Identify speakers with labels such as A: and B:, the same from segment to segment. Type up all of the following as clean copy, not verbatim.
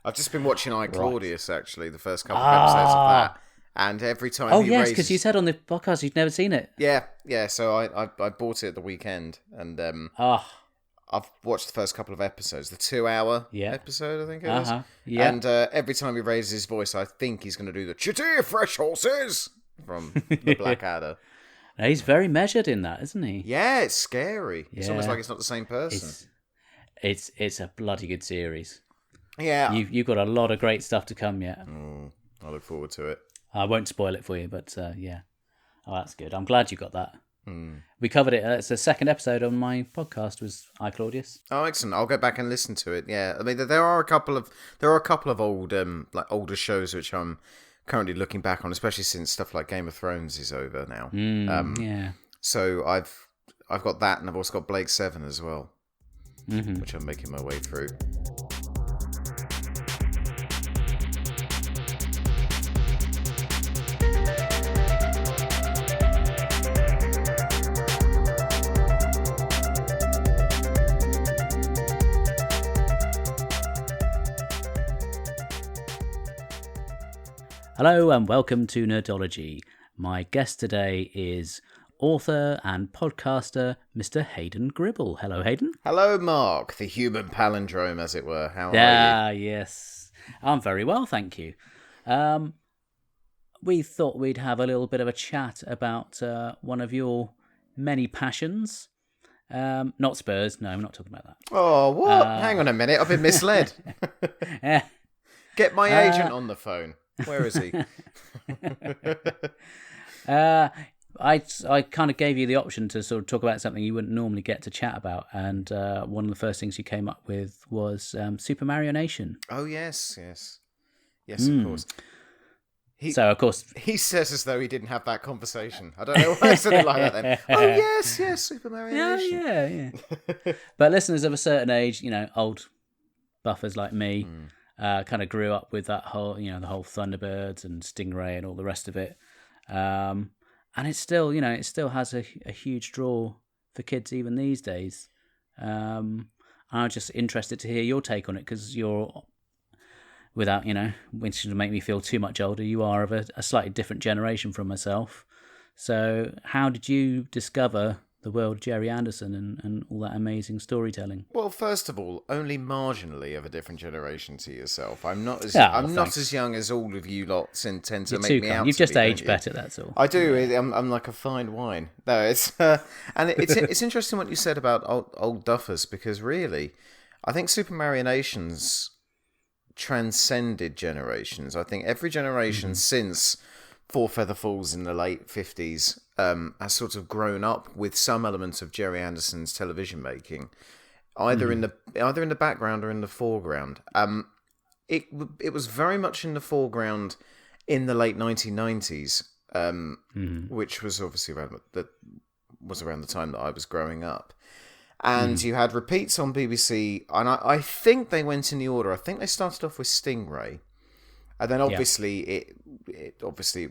A: I've just been watching Claudius, actually, the first couple of episodes of that. And every time he
B: yes,
A: raises...
B: because you said on the podcast you'd never seen it.
A: Yeah, so I bought it at the weekend, and I've watched the first couple of episodes, the 2-hour episode, I think it is.
B: Yeah.
A: And every time he raises his voice, I think he's going to do the "Chitty Fresh Horses" from the Blackadder.
B: Now, he's very measured in that, isn't he?
A: Yeah, it's scary. It's almost
B: Yeah.
A: like it's not the same person.
B: It's a bloody good series.
A: Yeah.
B: You've got a lot of great stuff to come yet.
A: I look forward to it.
B: I won't spoil it for you, but yeah. Oh, that's good. I'm glad you got that. We covered it. It's the second episode on my podcast. Was Claudius?
A: Oh, excellent! I'll go back and listen to it. Yeah, I mean, there are a couple of old older shows which I'm currently looking back on, especially since stuff like Game of Thrones is over now.
B: Yeah.
A: So I've got that, and I've also got Blake 7 as well, which I'm making my way through.
B: Hello and welcome to Nerdology. My guest today is author and podcaster Mr. Hayden Gribble. Hello, Hayden.
A: Hello, Mark, the human palindrome, as it were. How are you?
B: Yes. I'm very well, thank you. We thought we'd have a little bit of a chat about one of your many passions. Not Spurs. No, I'm not talking about that.
A: Oh, what? Hang on a minute. I've been misled. Get my agent on the phone. Where is he?
B: I kind of gave you the option to sort of talk about something you wouldn't normally get to chat about, and one of the first things you came up with was Supermarionation.
A: Oh, yes, of course.
B: So, of course...
A: He says as though he didn't have that conversation. I don't know why I said it like that then. Oh, yes, Supermarionation.
B: Yeah. But listeners of a certain age, old buffers like me... kind of grew up with that whole, the whole Thunderbirds and Stingray and all the rest of it. And it's still, it still has a huge draw for kids even these days. I'm just interested to hear your take on it because you're, without, which will make me feel too much older, you are of a slightly different generation from myself. So how did you discover the world of Gerry Anderson and all that amazing storytelling?
A: Well, first of all, only marginally of a different generation to yourself. I'm not as not as young as all of you lot tend to make me out.
B: You've just aged better, that's all.
A: I do. I'm like a fine wine. No, it's and it's interesting what you said about old duffers because really, I think Supermarionation's transcended generations. I think every generation since Four Feather Falls in the late 50s has sort of grown up with some elements of Gerry Anderson's television making, either in the background or in the foreground. It was very much in the foreground in the late 1990s, which was obviously around the time that I was growing up. And you had repeats on BBC, and I think they went in the order. I think they started off with Stingray. And then obviously it obviously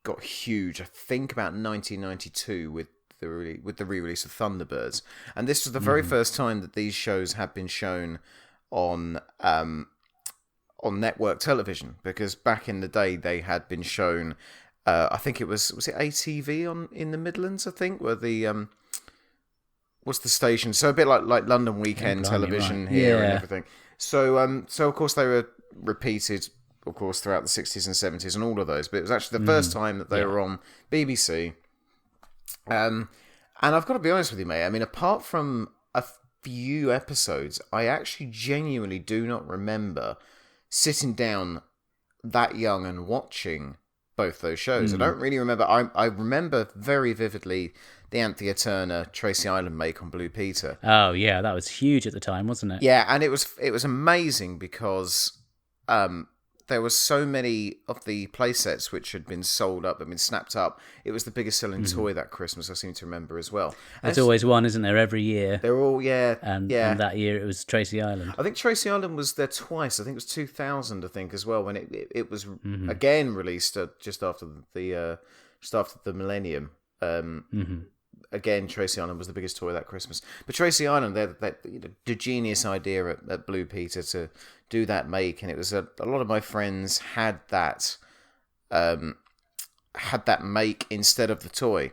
A: got huge. I think about 1992 with the re-release of Thunderbirds, and this was the very first time that these shows had been shown on network television. Because back in the day they had been shown. I think it was it ATV in the Midlands. I think were the what's the station? So a bit like London Weekend television here and everything. So of course they were repeated, of course, throughout the 60s and 70s and all of those, but it was actually the first time that they were on BBC. And I've got to be honest with you, mate, I mean, apart from a few episodes, I actually genuinely do not remember sitting down that young and watching both those shows. I don't really remember. I remember very vividly the Anthea Turner Tracy Island make on Blue Peter.
B: Oh yeah, that was huge at the time, wasn't it?
A: Yeah, and it was amazing because there were so many of the play sets which had been sold up, had been snapped up. It was the biggest selling toy that Christmas, I seem to remember as well. And
B: there's always one, isn't there, every year?
A: They're all,
B: and that year it was Tracy Island.
A: I think Tracy Island was there twice. I think it was 2000, I think, as well, when it was again released just after the millennium. again, Tracy Island was the biggest toy that Christmas. But Tracy Island, the genius idea at Blue Peter to do that make, and it was a lot of my friends had that make instead of the toy.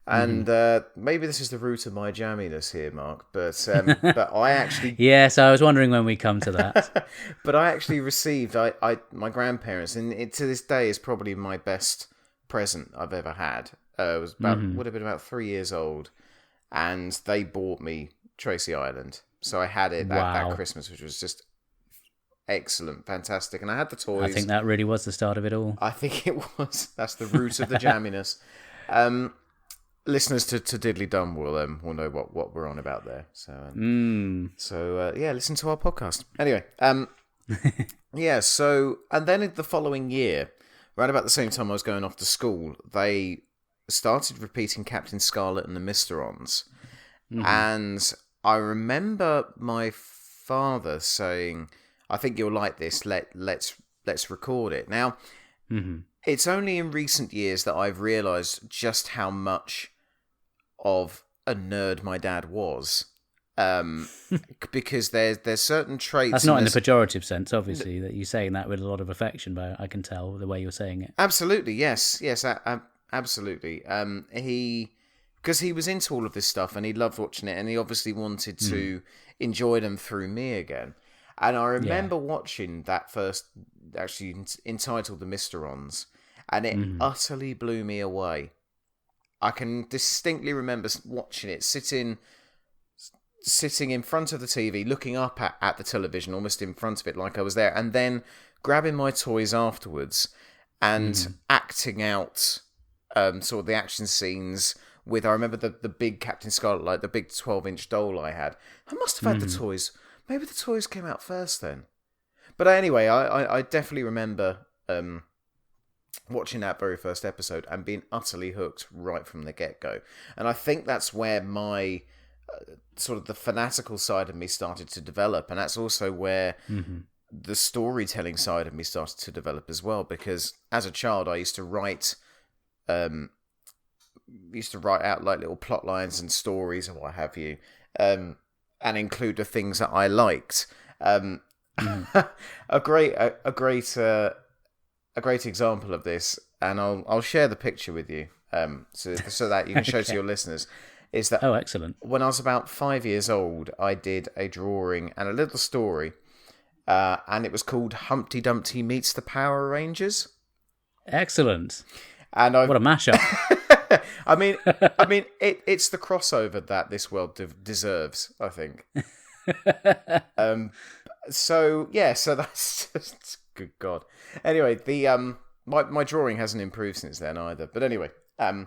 A: And maybe this is the root of my jamminess here, Mark, but I actually
B: yes, I was wondering when we come to that.
A: But I actually received my grandparents, and it to this day is probably my best present I've ever had. It was would have been about 3 years old, and they bought me Tracy Island, so I had it that Christmas, which was just excellent, fantastic, and I had the toys.
B: I think that really was the start of it all.
A: I think it was. That's the root of the jamminess. Listeners to Diddly Dum will know what we're on about there. So listen to our podcast. Anyway, yeah. So and then in the following year, right about the same time I was going off to school, they started repeating Captain Scarlet and the Mysterons, and I remember my father saying, "I think you'll like this. Let's record it." Now, it's only in recent years that I've realised just how much of a nerd my dad was, because there's certain traits.
B: That's not in the pejorative sense, obviously, that you're saying that with a lot of affection, but I can tell the way you're saying it.
A: Absolutely, yes, absolutely. Because he was into all of this stuff and he loved watching it, and he obviously wanted to enjoy them through me again. And I remember watching that first, actually entitled The Mysterons, and it utterly blew me away. I can distinctly remember watching it, sitting in front of the TV, looking up at the television, almost in front of it like I was there, and then grabbing my toys afterwards and acting out sort of the action scenes with, I remember the big Captain Scarlet, like the big 12-inch doll I had. I must have had the toys. Maybe the toys came out first then. But anyway, I definitely remember watching that very first episode and being utterly hooked right from the get-go. And I think that's where my sort of the fanatical side of me started to develop, and that's also where the storytelling side of me started to develop as well, because as a child I used to write out like little plot lines and stories and what have you, and include the things that I liked. A great example of this, and I'll share the picture with you, so that you can show to your listeners, is that
B: excellent.
A: When I was about 5 years old, I did a drawing and a little story, and it was called Humpty Dumpty Meets the Power Rangers.
B: Excellent.
A: And
B: what a mashup!
A: I mean, it's the crossover that this world deserves, I think. So that's just good God. Anyway, the my drawing hasn't improved since then either. But anyway,
B: you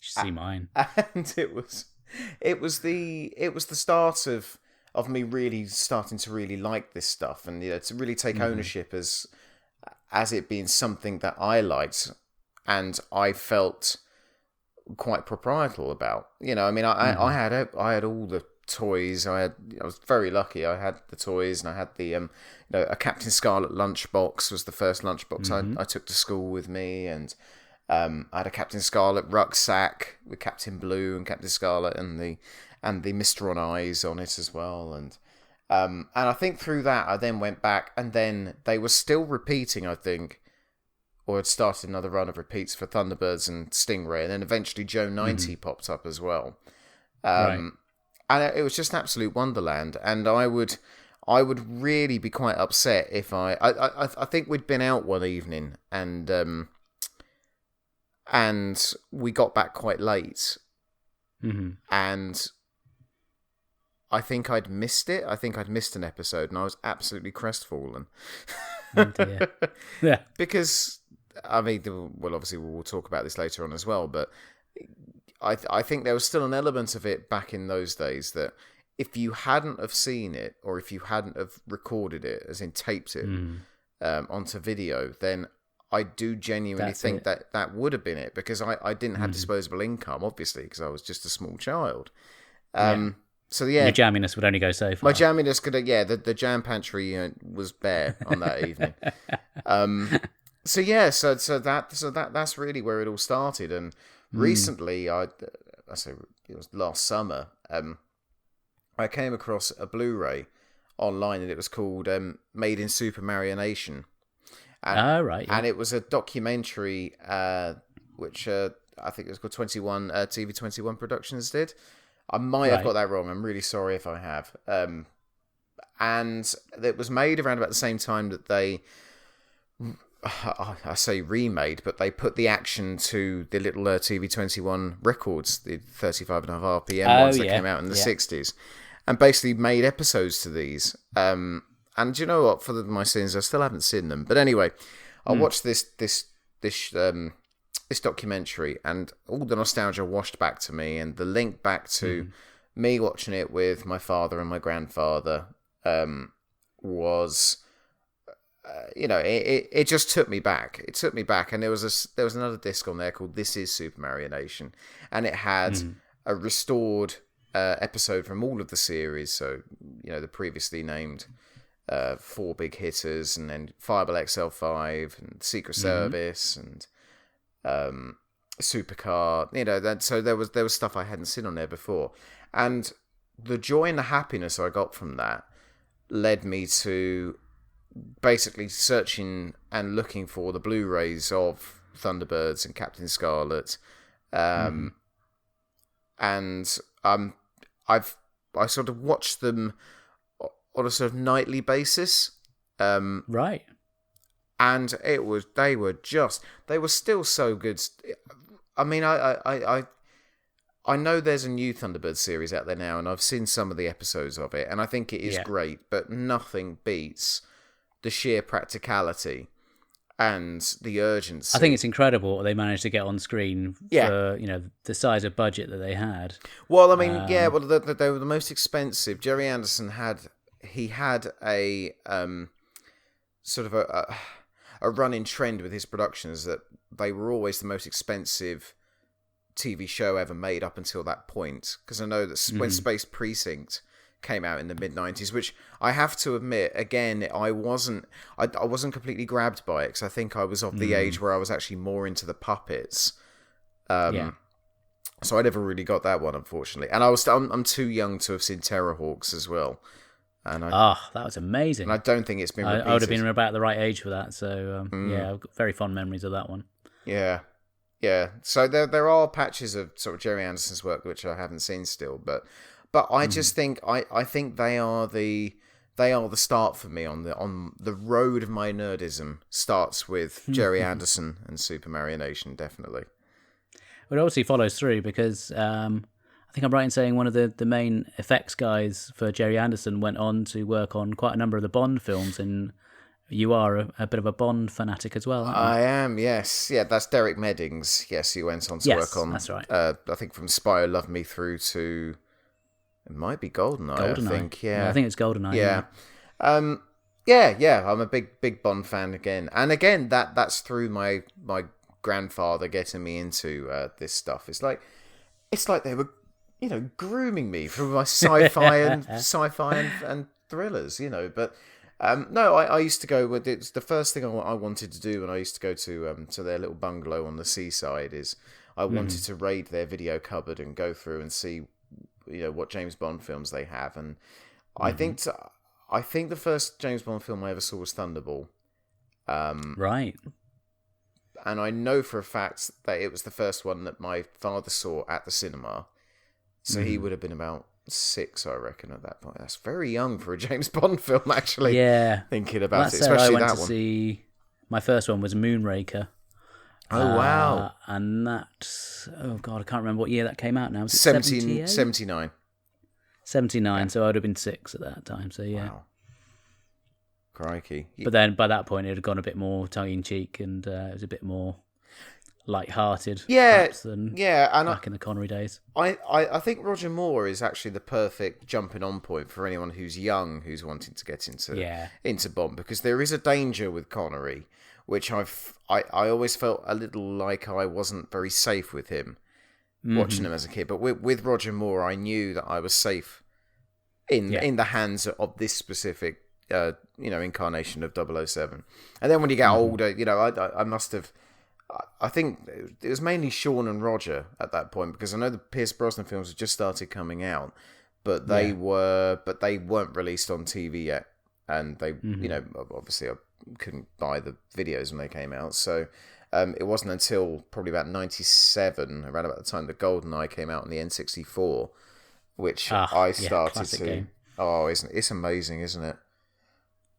B: should see mine.
A: And it was the start of me really starting to really like this stuff, and to really take ownership as it being something that I liked and I felt quite proprietal about. I mean, I had all the toys. I was very lucky. I had the toys, and I had the a Captain Scarlet lunchbox was the first lunchbox I took to school with me, and I had a Captain Scarlet rucksack with Captain Blue and Captain Scarlet and the Mysteron eyes on it as well, and I think through that I then went back, and then they were still repeating, I think, or had started another run of repeats for Thunderbirds and Stingray, and then eventually Joe 90 popped up as well. Right. And it was just an absolute wonderland, and I would really be quite upset if I think we'd been out one evening, and we got back quite late, and I think I'd missed it. I think I'd missed an episode, and I was absolutely crestfallen.
B: Oh dear. Yeah.
A: Because, I mean, well, obviously we'll talk about this later on as well, but I think there was still an element of it back in those days that if you hadn't have seen it, or if you hadn't have recorded it, as in taped it onto video, then I do genuinely think that would have been it, because I didn't have disposable income, obviously, because I was just a small child. So yeah,
B: your jamminess would only go so far.
A: My jamminess could, the jam pantry was bare on that evening. So that's really where it all started, and recently, I say it was last summer, I came across a Blu-ray online, and it was called Made in Supermarionation. And it was a documentary which I think it was called 21 TV 21 Productions did. I might have got that wrong. I'm really sorry if I have. And it was made around about the same time that they, I say remade, but they put the action to the little TV 21 records, the 35.5 RPM ones that came out in the 60s, and basically made episodes to these. And do you know what? For my sins, I still haven't seen them. But anyway, I watched this documentary, and all the nostalgia washed back to me, and the link back to me watching it with my father and my grandfather was, it just took me back. It took me back, and there was another disc on there called "This Is Supermarionation," and it had a restored episode from all of the series. So the previously named 4 big hitters, and then Fireball XL5 and Secret Service and Supercar. So there was stuff I hadn't seen on there before, and the joy and the happiness I got from that led me to basically searching and looking for the Blu-rays of Thunderbirds and Captain Scarlet, and I sort of watched them on a sort of nightly basis,
B: right?
A: And they were still so good. I mean, I know there's a new Thunderbird series out there now, and I've seen some of the episodes of it, and I think it is great, but nothing beats the sheer practicality and the urgency.
B: I think it's incredible what they managed to get on screen for the size of budget that they had.
A: Well, I mean, they were the most expensive. Gerry Anderson had a sort of a running trend with his productions that they were always the most expensive TV show ever made up until that point. Because I know that when Space Precinct came out in the mid-90s, which I have to admit, again, I wasn't completely grabbed by it, because I think I was of the age where I was actually more into the puppets. So I never really got that one, unfortunately. And I'm too young to have seen Terrorhawks as well. And that
B: was amazing.
A: And I don't think it's been repeated.
B: I would have been about the right age for that, so I've got very fond memories of that one.
A: Yeah. So there are patches of sort of Gerry Anderson's work which I haven't seen still, but I just think I think they are the start for me on the road of my nerdism. Starts with Gerry Anderson and Supermarionation, definitely.
B: It obviously follows through, because I think I'm right in saying one of the main effects guys for Gerry Anderson went on to work on quite a number of the Bond films, and you are a bit of a Bond fanatic as well, aren't you?
A: I am, yes. Yeah, that's Derek Meddings. Yes, he went on to work on...
B: that's right.
A: I think from Spy Who Loved Me through to... It might be GoldenEye, I think. Yeah,
B: I think it's GoldenEye.
A: Yeah. I'm a big Bond fan again. And again, that's through my grandfather getting me into this stuff. It's like they were, grooming me for my sci-fi and thrillers, But no, I used to go. It's the first thing I wanted to do when I used to go to their little bungalow on the seaside. Is I wanted to raid their video cupboard and go through and see, what James Bond films they have. And I think the first James Bond film I ever saw was Thunderball.
B: Right.
A: And I know for a fact that it was the first one that my father saw at the cinema. So he would have been about 6, I reckon, at that point. That's very young for a James Bond film, actually.
B: Yeah.
A: Thinking about it, especially
B: I
A: that
B: went to
A: one.
B: see... My first one was Moonraker.
A: Oh, wow.
B: And that... Oh, God, I can't remember what year that came out now. Was it
A: 79.
B: 79, so I would have been 6 at that time, so yeah.
A: Wow. Crikey.
B: But then, by that point, it had gone a bit more tongue-in-cheek, and it was a bit more light-hearted, perhaps, than back in the Connery days.
A: I think Roger Moore is actually the perfect jumping-on point for anyone who's young, who's wanting to get into Bond, because there is a danger with Connery, which I always felt a little like I wasn't very safe with him, watching him as a kid. But with Roger Moore, I knew that I was safe in the hands of this specific incarnation of 007. And then when you get older, I must have I think it was mainly Sean and Roger at that point, because I know the Pierce Brosnan films had just started coming out, but they weren't released on TV yet, and they obviously I couldn't buy the videos when they came out, so it wasn't until probably about 97, around about the time that GoldenEye came out on the N64, which I started to.
B: Game.
A: Oh, it's amazing, isn't it?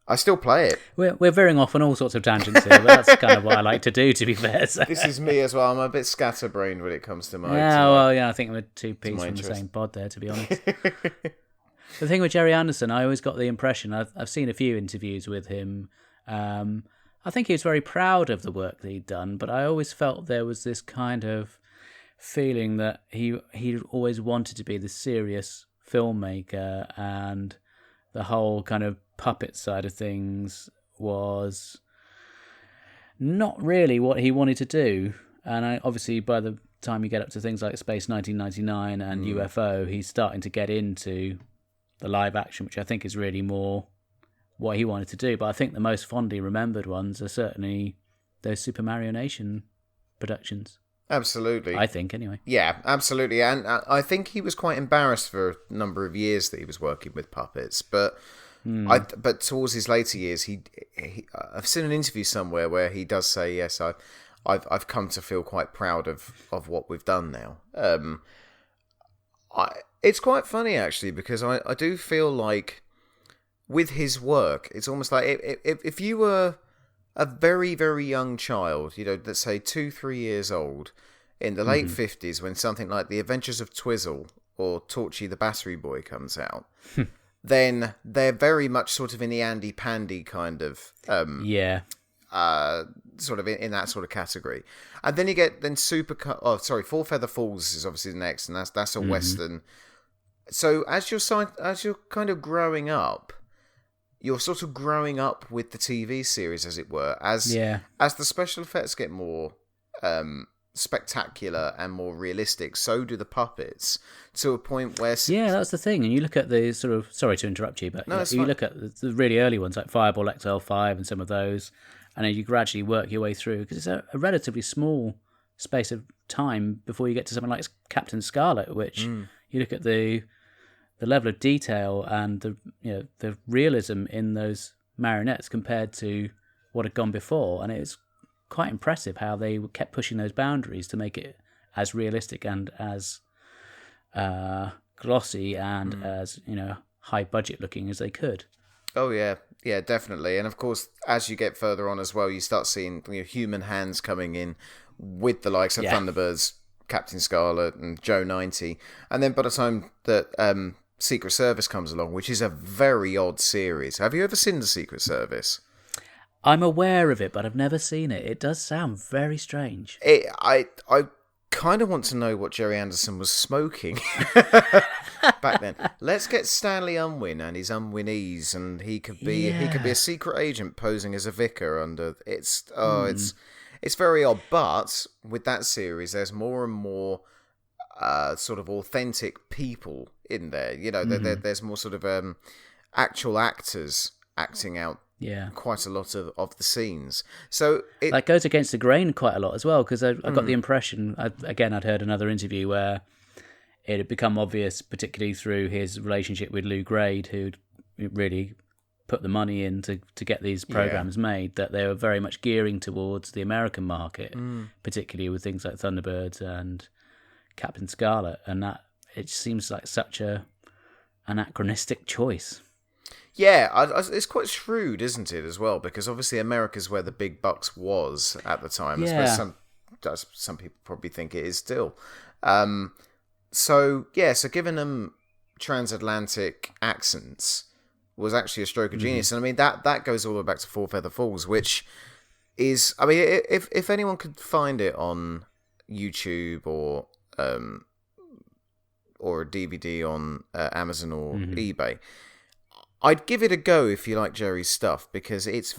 A: I still play it.
B: We're veering off on all sorts of tangents here, but that's kind of what I like to do, to be fair. So.
A: This is me as well. I'm a bit scatterbrained when it comes to my...
B: I think we're two peas from the same pod there, to be honest. The thing with Gerry Anderson, I always got the impression, I've seen a few interviews with him, I think he was very proud of the work that he'd done, but I always felt there was this kind of feeling that he always wanted to be the serious filmmaker, and the whole kind of puppet side of things was not really what he wanted to do. And obviously by the time you get up to things like Space 1999 and UFO, he's starting to get into the live action, which I think is really more what he wanted to do. But I think the most fondly remembered ones are certainly those Supermarionation productions.
A: Absolutely.
B: I think, anyway.
A: Yeah, absolutely. And I think he was quite embarrassed for a number of years that he was working with puppets. But but towards his later years, he I've seen an interview somewhere where he does say, yes, I've come to feel quite proud of what we've done now. It's quite funny, actually, because I do feel like with his work, it's almost like if you were a very, very young child, let's say 2-3 years old, in the late 50s, when something like The Adventures of Twizzle or Torchy the Battery Boy comes out, then they're very much sort of in the Andy Pandy kind of... sort of in that sort of category. And then you get Four Feather Falls is obviously the next, and that's a Western. So as you're kind of growing up, you're sort of growing up with the TV series, as it were, as the special effects get more spectacular and more realistic, so do the puppets, to a point where...
B: Yeah, that's the thing. And you look at the sort of... Sorry to interrupt you, but you look at the really early ones, like Fireball XL5 and some of those, and then you gradually work your way through, because it's a relatively small space of time before you get to something like Captain Scarlet, which you look at the level of detail and the realism in those marionettes compared to what had gone before, and it's quite impressive how they kept pushing those boundaries to make it as realistic and as glossy and as high budget looking as they could.
A: Oh yeah, definitely. And of course, as you get further on as well, you start seeing human hands coming in with the likes of Thunderbirds, Captain Scarlet, and Joe 90. And then by the time that Secret Service comes along, which is a very odd series. Have you ever seen the Secret Service?
B: I'm aware of it, but I've never seen it. It does sound very strange.
A: I kind of want to know what Gerry Anderson was smoking back then. Let's get Stanley Unwin and his Unwinese, and he could be a secret agent posing as a vicar under. It's very odd. But with that series, there's more and more sort of authentic people in there. There's more sort of actual actors acting out. Yeah, quite a lot of the scenes. So
B: that goes against the grain quite a lot as well, because I got the impression, I'd heard another interview where it had become obvious, particularly through his relationship with Lou Grade, who'd really put the money in to get these programs made, that they were very much gearing towards the American market, particularly with things like Thunderbirds and Captain Scarlet, and that it seems like such an anachronistic choice.
A: Yeah, it's quite shrewd, isn't it, as well? Because obviously America's where the big bucks was at the time. Yeah. Some people probably think it is still. So giving them transatlantic accents was actually a stroke of genius. And I mean, that goes all the way back to Four Feather Falls, which is... I mean, if anyone could find it on YouTube or a DVD on Amazon or eBay... I'd give it a go if you like Gerry's stuff, because it's it's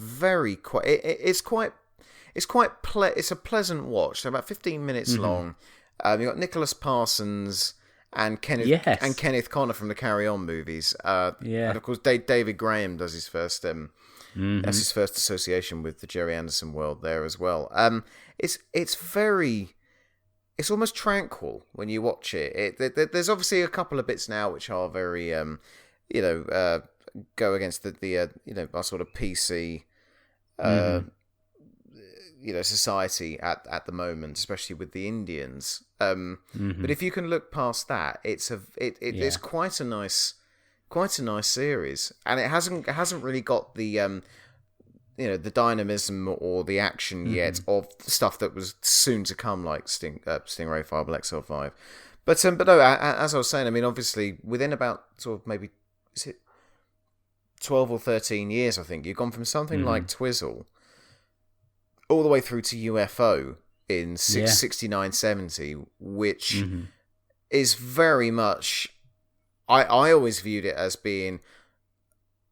A: a pleasant watch. They're about 15 minutes long. You've got Nicholas Parsons and Kenneth Connor from the Carry On movies. And of course David Graham does his first That's his first association with the Gerry Anderson world there as well. It's almost tranquil when you watch it. There's obviously a couple of bits now which are very, go against our sort of PC, society at the moment, especially with the Indians. But if you can look past that, it's quite a nice series, and it hasn't really got the the dynamism or the action yet of stuff that was soon to come, like Stingray, Fireball XL5. But no, as I was saying, I mean, obviously within about sort of maybe, is it 12 or 13 years, I think, you've gone from something like Twizzle all the way through to UFO in 69, 70, which is very much, I always viewed it as being,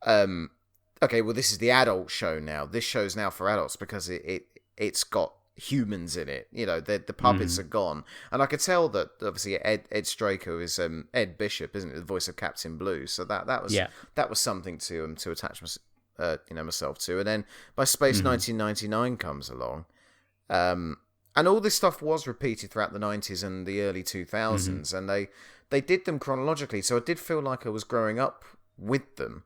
A: okay, well, this is the adult show now. This show's now for adults because it's got humans in it. The puppets are gone, and I could tell that obviously Ed Straker is Ed Bishop, isn't it, the voice of Captain Blue? So that was something to attach myself to. And then by Space 1999 comes along, and all this stuff was repeated throughout the 90s and the early 2000s, and they did them chronologically, so I did feel like I was growing up with them.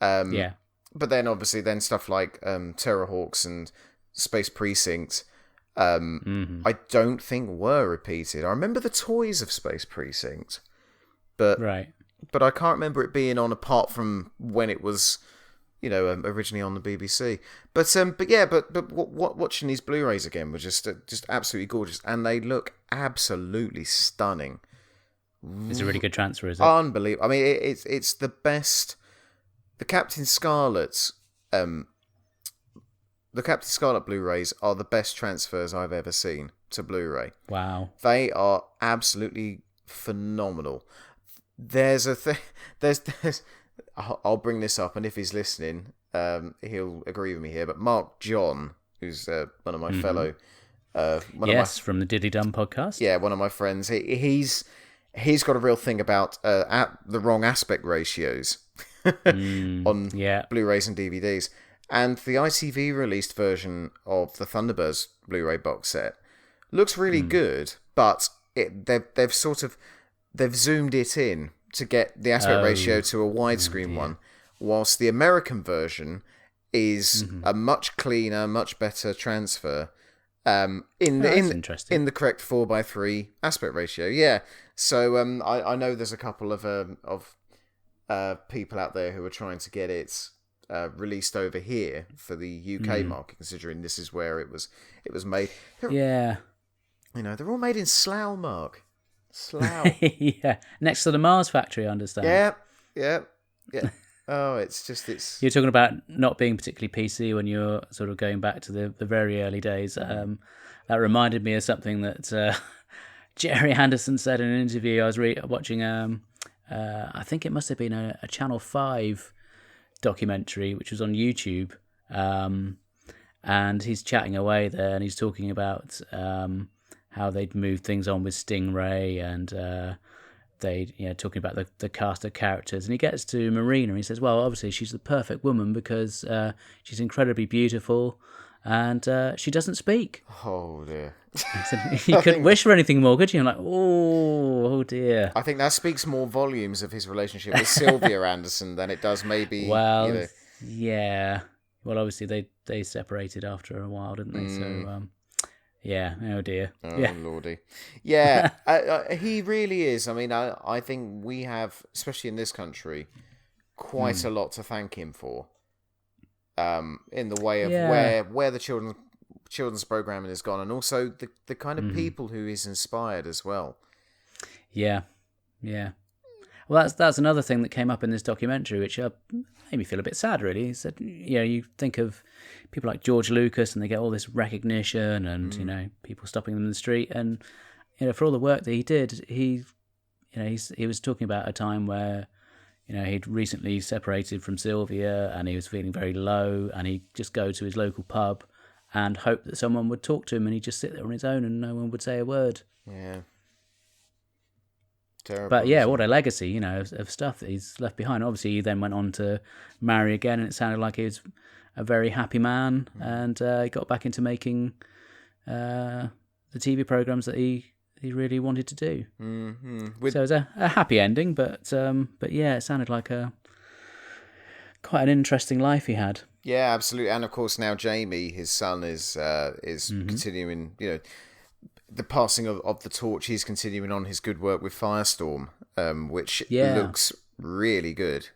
A: But then obviously stuff like Terrorhawks and Space Precinct, I don't think were repeated. I remember the toys of Space Precinct, but I can't remember it being on apart from when it was, originally on the BBC. But watching these Blu-rays again was just absolutely gorgeous, and they look absolutely stunning.
B: It's a really good transfer, is it?
A: Unbelievable. I mean, it's the best. The Captain Scarlet Blu-rays are the best transfers I've ever seen to Blu-ray.
B: Wow.
A: They are absolutely phenomenal. There's a thing. There's. I'll bring this up, and if he's listening, he'll agree with me here. But Mark John, who's one of my fellow,
B: from the Diddly Dum podcast.
A: Yeah, one of my friends. He's got a real thing about the wrong aspect ratios on Blu-rays and DVDs. And the ITV released version of the Thunderbirds Blu-ray box set looks really good, but they've zoomed it in to get the aspect ratio to a widescreen one, whilst the American version is a much cleaner, much better transfer in the correct 4:3 aspect ratio. Yeah, so I know there's a couple of people out there who are trying to get it released over here for the UK market, considering this is where it was made. They're all made in Slough, Mark. Slough.
B: Next to the Mars factory, I understand.
A: Yeah. Oh, it's
B: You're talking about not being particularly PC when you're sort of going back to the very early days. That reminded me of something that Gerry Anderson said in an interview. I was watching, I think it must have been a Channel 5 documentary, which was on YouTube. And he's chatting away there, and he's talking about how they'd moved things on with Stingray, and talking about the cast of characters. And he gets to Marina, and he says, well, obviously she's the perfect woman because she's incredibly beautiful, and she doesn't speak.
A: Oh dear.
B: You couldn't wish for anything more, could you? I'm like, oh dear.
A: I think that speaks more volumes of his relationship with Sylvia Anderson than it does maybe.
B: Well, yeah. Well, obviously they separated after a while, didn't they? So, yeah. Oh dear.
A: Oh
B: yeah.
A: Lordy. Yeah. He really is. I mean, I think we have, especially in this country, quite a lot to thank him for. In the way of where the children's programming has gone, and also the kind of people who he's inspired as well. Yeah.
B: Well, that's another thing that came up in this documentary, which made me feel a bit sad, really. He said, you think of people like George Lucas, and they get all this recognition, and people stopping them in the street, and for all the work that he did, he was talking about a time where he'd recently separated from Sylvia, and he was feeling very low, and he'd just go to his local pub and hope that someone would talk to him, and he'd just sit there on his own, and no one would say a word.
A: Yeah. Terrible.
B: But yeah, what a legacy, of stuff that he's left behind. Obviously, he then went on to marry again, and it sounded like he was a very happy man, and he got back into making the TV programs that he really wanted to do.
A: Mm-hmm.
B: So it was a happy ending, but yeah, it sounded like quite an interesting life he had.
A: Yeah, absolutely. And of course now Jamie, his son, is continuing, the passing of the torch. He's continuing on his good work with Firestorm, which looks really good.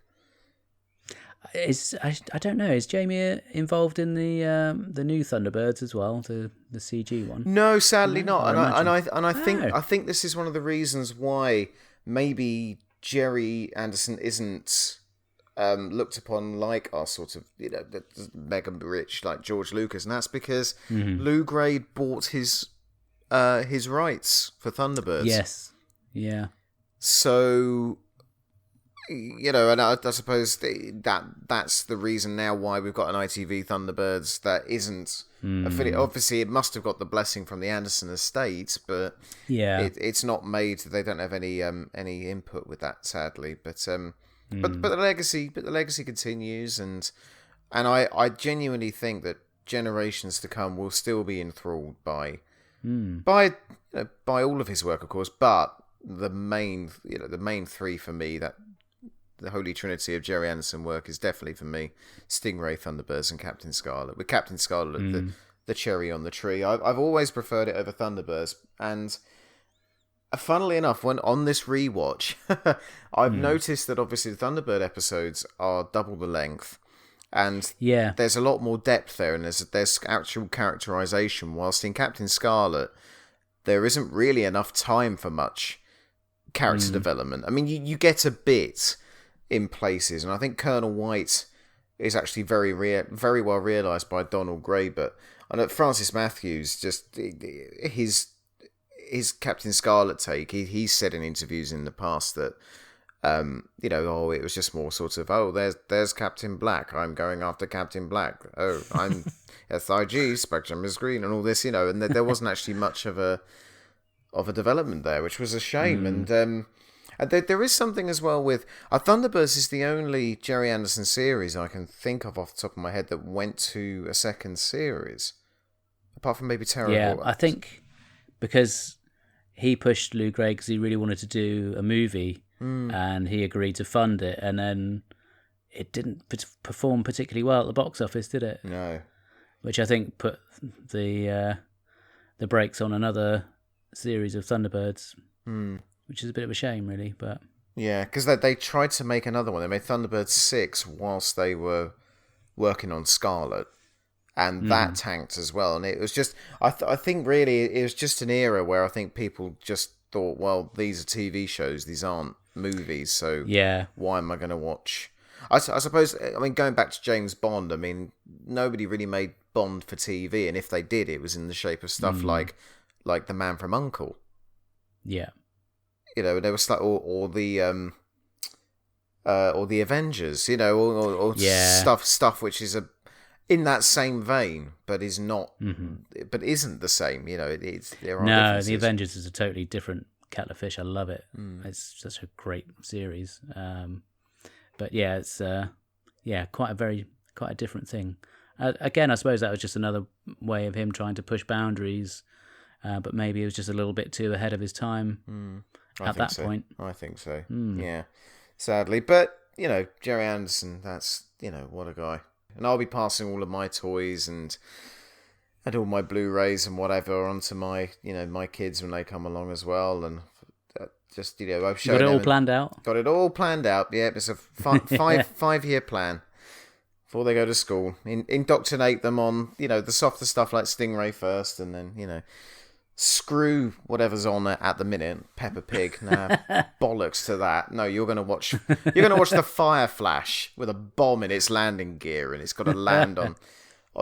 B: I don't know. Is Jamie involved in the new Thunderbirds as well, the CG one?
A: No, sadly not. I
B: Oh.
A: think this is one of the reasons why maybe Gerry Anderson isn't looked upon like our sort of the mega rich like George Lucas, and that's because Lou Grade bought his rights for Thunderbirds.
B: Yes. Yeah.
A: So, and I suppose that's the reason now why we've got an ITV Thunderbirds that isn't affiliate. Obviously, it must have got the blessing from the Anderson estate, but it's not made. They don't have any input with that, sadly. But the legacy continues, and I genuinely think that generations to come will still be enthralled by all of his work, of course, but the main three for me, that the holy trinity of Gerry Anderson work, is definitely for me Stingray, Thunderbirds, and Captain Scarlet. With Captain Scarlet, the cherry on the tree. I've always preferred it over Thunderbirds, and funnily enough, when on this rewatch, I've noticed that obviously the Thunderbird episodes are double the length. And there's a lot more depth there, and there's actual characterization. Whilst in Captain Scarlet, there isn't really enough time for much character development. I mean, you get a bit in places, and I think Colonel White is actually very well realised by Donald Gray. But I know Francis Matthews, just his Captain Scarlet take. He's said in interviews in the past that. It was just more sort of, there's Captain Black. I'm going after Captain Black. Oh, I'm SIG, Spectrum is green, and all this, and there wasn't actually much of a development there, which was a shame. And there is something as well with Thunderbirds is the only Gerry Anderson series I can think of off the top of my head that went to a second series, apart from maybe Terror.
B: Yeah, I think because he pushed Lou Gray because he really wanted to do a movie. And he agreed to fund it, and then it didn't perform particularly well at the box office, did it?
A: No.
B: Which I think put the brakes on another series of Thunderbirds, which is a bit of a shame, really. But
A: yeah, because they tried to make another one. They made Thunderbirds 6 whilst they were working on Scarlet, and that tanked as well. And it was just, I think really it was just an era where I think people just thought, well, these are TV shows, these aren't movies, so why am I going to watch? I suppose, going back to James Bond, nobody really made Bond for TV, and if they did, it was in the shape of stuff like The Man from U.N.C.L.E.
B: Yeah.
A: There was or the Avengers, or stuff which is in that same vein, but is not, but isn't the same. There are differences.
B: The Avengers is a totally different kettle of fish. I love it. It's such a great series. But yeah, it's quite a different thing. Again, I suppose that was just another way of him trying to push boundaries. But maybe it was just a little bit too ahead of his time at that point. I
A: think so. Yeah, sadly. But Gerry Anderson, that's what a guy. And I'll be passing all of my toys and all my Blu-rays and whatever onto my my kids when they come along as well. And just I've shown
B: got it all planned out.
A: Got it all planned out. Yeah, it's a 5-year plan before they go to school. Indoctrinate them on the softer stuff like Stingray first, and then screw whatever's on at the minute. Peppa Pig, nah, bollocks to that. No, you're gonna watch the Fire Flash with a bomb in its landing gear, and it's got to land on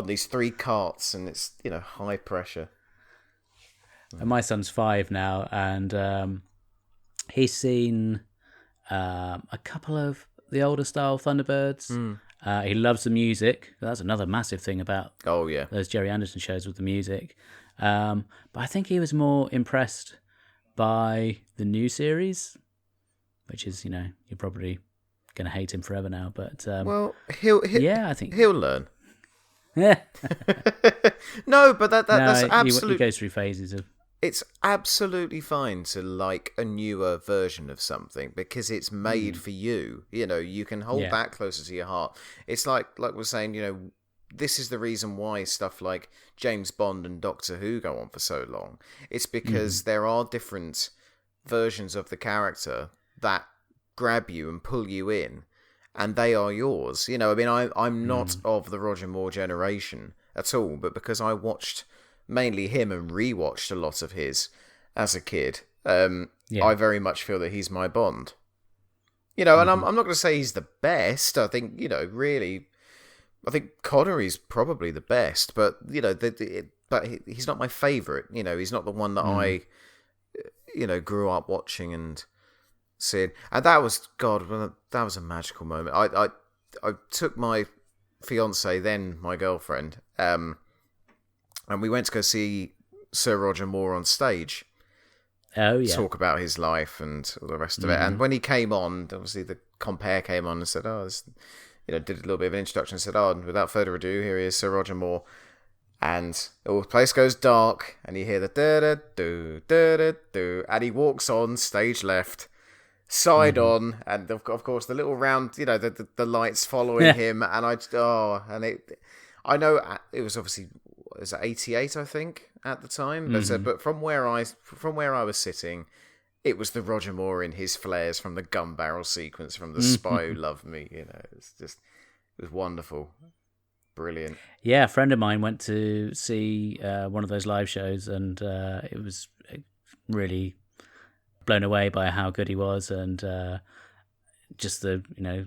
A: these 3 carts, and it's high pressure.
B: And my son's 5 now, and he's seen a couple of the older style Thunderbirds. He loves the music. That's another massive thing about those Gerry Anderson shows with the music. But I think he was more impressed by the new series, which is, you're probably going to hate him forever now. But
A: well, I think he'll learn. No, but that's
B: No, he
A: absolutely.
B: goes through phases of.
A: It's absolutely fine to like a newer version of something because it's made for you. You know, you can hold
B: Yeah.
A: that closer to your heart. It's like we're saying, you know, this is the reason why stuff like James Bond and Doctor Who go on for so long. It's because there are different versions of the character that grab you and pull you in, and they are yours. You know, I mean, I'm not of the Roger Moore generation at all, but because I watched mainly him and rewatched a lot of his as a kid, I very much feel that he's my Bond. You know, and I'm not going to say he's the best. I think, you know, really, I think Connery's probably the best, but, you know, but he's not my favourite. You know, he's not the one that I, you know, grew up watching and seeing. And that was, God, that was a magical moment. I took my fiance, then my girlfriend, and we went to go see Sir Roger Moore on stage.
B: Oh, yeah.
A: Talk about his life and all the rest of it. And when he came on, obviously the compere came on and said, you know, did a little bit of an introduction and said, and without further ado, here he is, Sir Roger Moore. And the place goes dark and you hear the da-da-do, da-da-do, and he walks on stage left, side on, and of course the little round, you know, the lights following him. And I know it was obviously, was it 88, I think, at the time. But from where I was sitting, it was the Roger Moore in his flares from the gun barrel sequence from The Spy Who Loved Me. You know, it was wonderful, brilliant.
B: Yeah, a friend of mine went to see one of those live shows, and it was really blown away by how good he was, and just the, you know,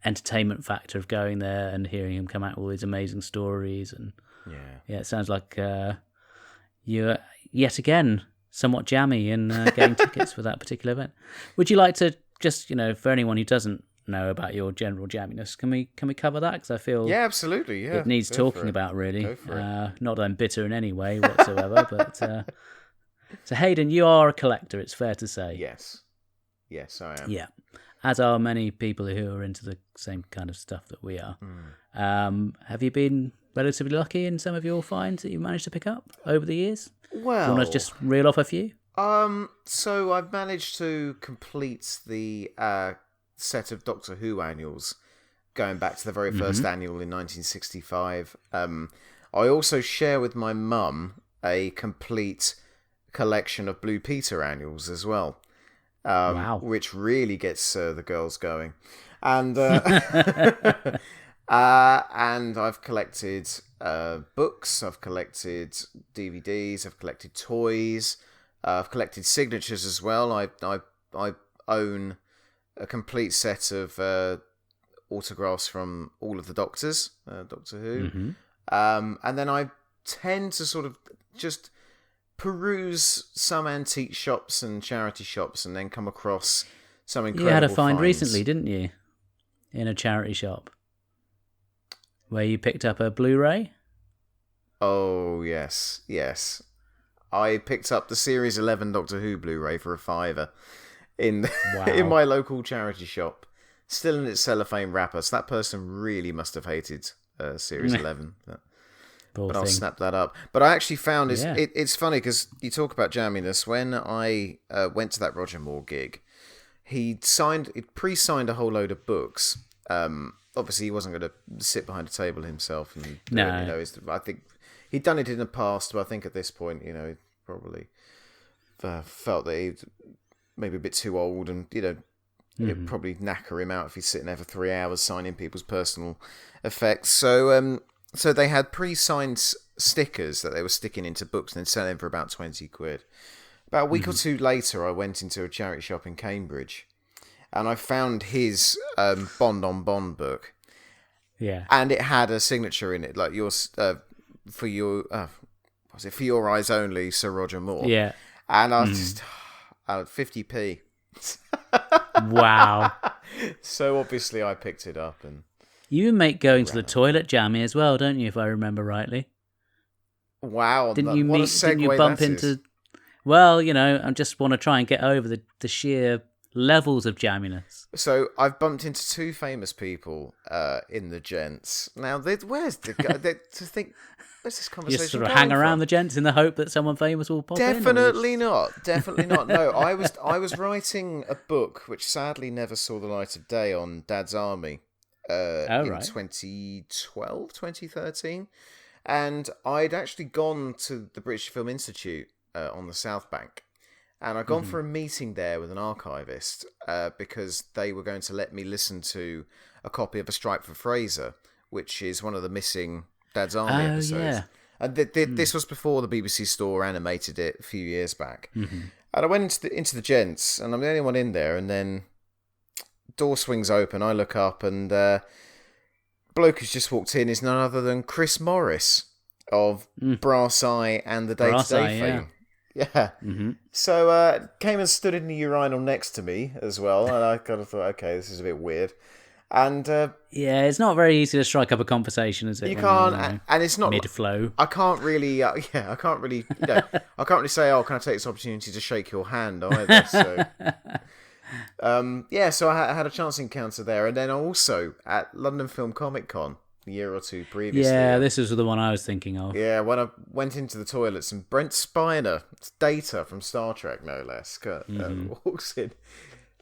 B: entertainment factor of going there and hearing him come out with all these amazing stories. And yeah, it sounds like you're yet again somewhat jammy in getting tickets for that particular event. Would you like to just, you know, for anyone who doesn't know about your general jamminess, can we cover that? Because I feel
A: absolutely,
B: it needs talking about, really.
A: Go for it.
B: Not that I'm bitter in any way whatsoever, but so Hayden, you are a collector, it's fair to say.
A: Yes, I am.
B: Yeah, as are many people who are into the same kind of stuff that we are. Have you been relatively lucky in some of your finds that you've managed to pick up over the years?
A: Well,
B: do you want to just reel off a few?
A: So I've managed to complete the set of Doctor Who annuals, going back to the very first annual in 1965. I also share with my mum a complete collection of Blue Peter annuals as well.
B: Wow.
A: Which really gets the girls going. And and I've collected books, I've collected DVDs, I've collected toys, I've collected signatures as well. I own a complete set of autographs from all of the Doctors, Doctor Who. And then I tend to sort of just peruse some antique shops and charity shops and then come across some incredible
B: You had a find
A: finds.
B: recently, didn't you? In a charity shop. Where you picked up a Blu-ray?
A: Oh, yes. I picked up the Series 11 Doctor Who Blu-ray for £5 in in my local charity shop. Still in its cellophane wrapper, so that person really must have hated Series 11. But I'll snap that up. But I actually found it's funny because you talk about jamminess. When I went to that Roger Moore gig, he'd pre-signed a whole load of books. Obviously, he wasn't going to sit behind a table himself. And
B: no.
A: You know, I think he'd done it in the past, but I think at this point, you know, he probably felt that he'd maybe a bit too old, and you know, it'd probably knacker him out if he's sitting there for 3 hours signing people's personal effects. So they had pre-signed stickers that they were sticking into books and then selling for about 20 quid. About a week or two later, I went into a charity shop in Cambridge and I found his Bond on Bond book.
B: Yeah.
A: And it had a signature in it, like yours, for your eyes only, Sir Roger Moore.
B: Yeah.
A: And I was just, 50p.
B: Wow.
A: So obviously I picked it up and...
B: You make going to the toilet jammy as well, don't you, if I remember rightly?
A: Wow,
B: didn't you bump into...
A: Is.
B: Well, you know, I just want to try and get over the sheer levels of jamminess.
A: So I've bumped into two famous people in the gents. Now, where's the guy? To think, where's this conversation?
B: You just sort of hang around the gents in the hope that someone famous will pop in.
A: Definitely not. Definitely not. No, I was writing a book which sadly never saw the light of day on Dad's Army in 2012, 2013. And I'd actually gone to the British Film Institute on the South Bank. And I'd gone for a meeting there with an archivist because they were going to let me listen to a copy of A Stripe for Fraser, which is one of the missing Dad's Army episodes. Yeah. And this was before the BBC Store animated it a few years back. Mm-hmm. And I went into the gents, and I'm the only one in there, and then door swings open, I look up, and bloke who's just walked in is none other than Chris Morris of Brass Eye and the Day-to-Day fame. Yeah. Mm-hmm. So came and stood in the urinal next to me as well, and I kind of thought, okay, this is a bit weird. And
B: yeah, it's not very easy to strike up a conversation, is it?
A: You can't, and it's not
B: mid-flow.
A: I can't really, I can't really say, oh, can I take this opportunity to shake your hand either? So, so I had a chance encounter there, and then also at London Film Comic Con a year or two previously.
B: Yeah, this is the one I was thinking of.
A: Yeah, when I went into the toilets and Brent Spiner, Data from Star Trek, no less, walks in.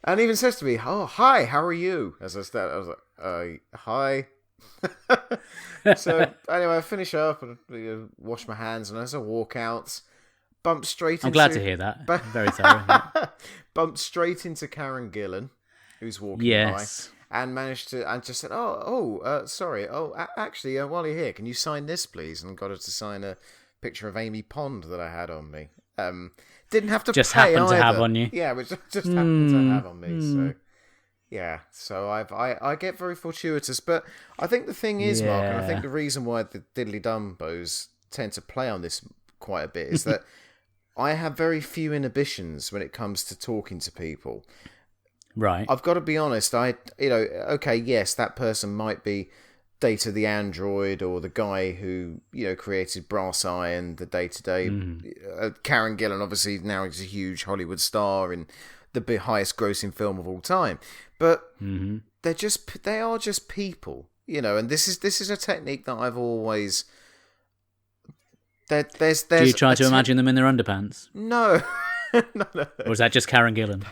A: And even says to me, "Oh, hi, how are you?" As I start, I was like, "Hi." So anyway, I finish up and wash my hands, and as I walk out, bump straight.
B: I'm glad to hear that. Very thorough. Yeah.
A: Bumped straight into Karen Gillan, who's walking by, and managed to, and just said, sorry. Actually, while you're here, can you sign this, please?" And got her to sign a picture of Amy Pond that I had on me. Didn't have to
B: just
A: pay
B: happened
A: either.
B: To have on you.
A: Yeah, which just happened to have on me. So yeah, so I get very fortuitous, but I think the thing is, Mark, and I think the reason why the Diddly Dumbos tend to play on this quite a bit is that I have very few inhibitions when it comes to talking to people.
B: Right.
A: I've got to be honest. Yes, that person might be Data the android, or the guy who created Brass Eye and the Day-to-Day. Karen Gillan, obviously now is a huge Hollywood star in the highest grossing film of all time. But they are just people, and this is a technique that I've always. Do
B: you try to imagine them in their underpants?
A: No. No.
B: Or is that just Karen Gillan?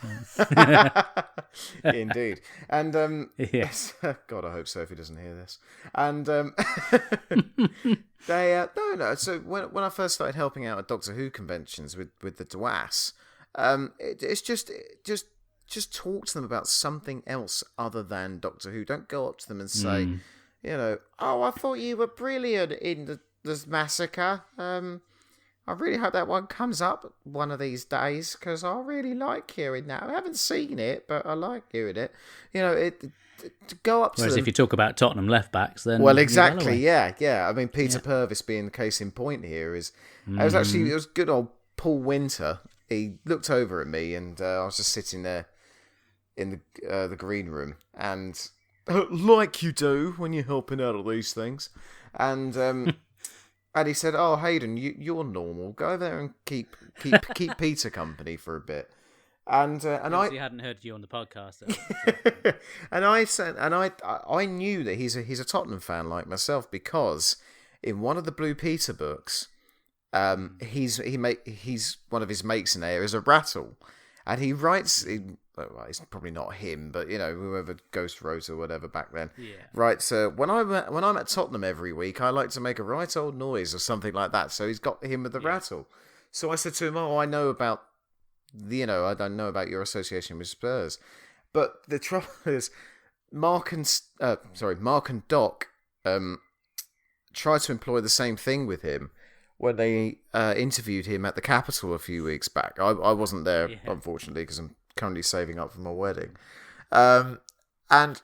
A: Indeed. And yes, God, I hope Sophie doesn't hear this. And they no. So when I first started helping out at Doctor Who conventions with the Dwarf, it's just talk to them about something else other than Doctor Who. Don't go up to them and say, oh, I thought you were brilliant in this massacre. I really hope that one comes up one of these days, because I really like hearing that. I haven't seen it, but I like hearing it. To go up to
B: Whereas
A: them.
B: if you talk about Tottenham left-backs, then...
A: Well, exactly, yeah. I mean, Peter Purvis being the case in point here is... It was good old Paul Winter. He looked over at me, and I was just sitting there in the green room, and like you do when you're helping out at these things. And... And he said, "Oh, Hayden, you're normal. Go over there and keep Peter company for a bit." And I
B: hadn't heard you on the podcast.
A: And I said, and I knew that he's a Tottenham fan like myself, because in one of the Blue Peter books, he's one of his mates in there is a rattle, and he writes. It's probably not him, but whoever Ghost wrote or whatever back then. Yeah. Right. So when I'm at Tottenham every week, I like to make a right old noise or something like that. So he's got him with the rattle. So I said to him, "Oh, I know about I don't know about your association with Spurs." But the trouble is, Mark and Doc tried to employ the same thing with him when they interviewed him at the Capitol a few weeks back. I wasn't there, unfortunately, because I'm currently saving up for my wedding. And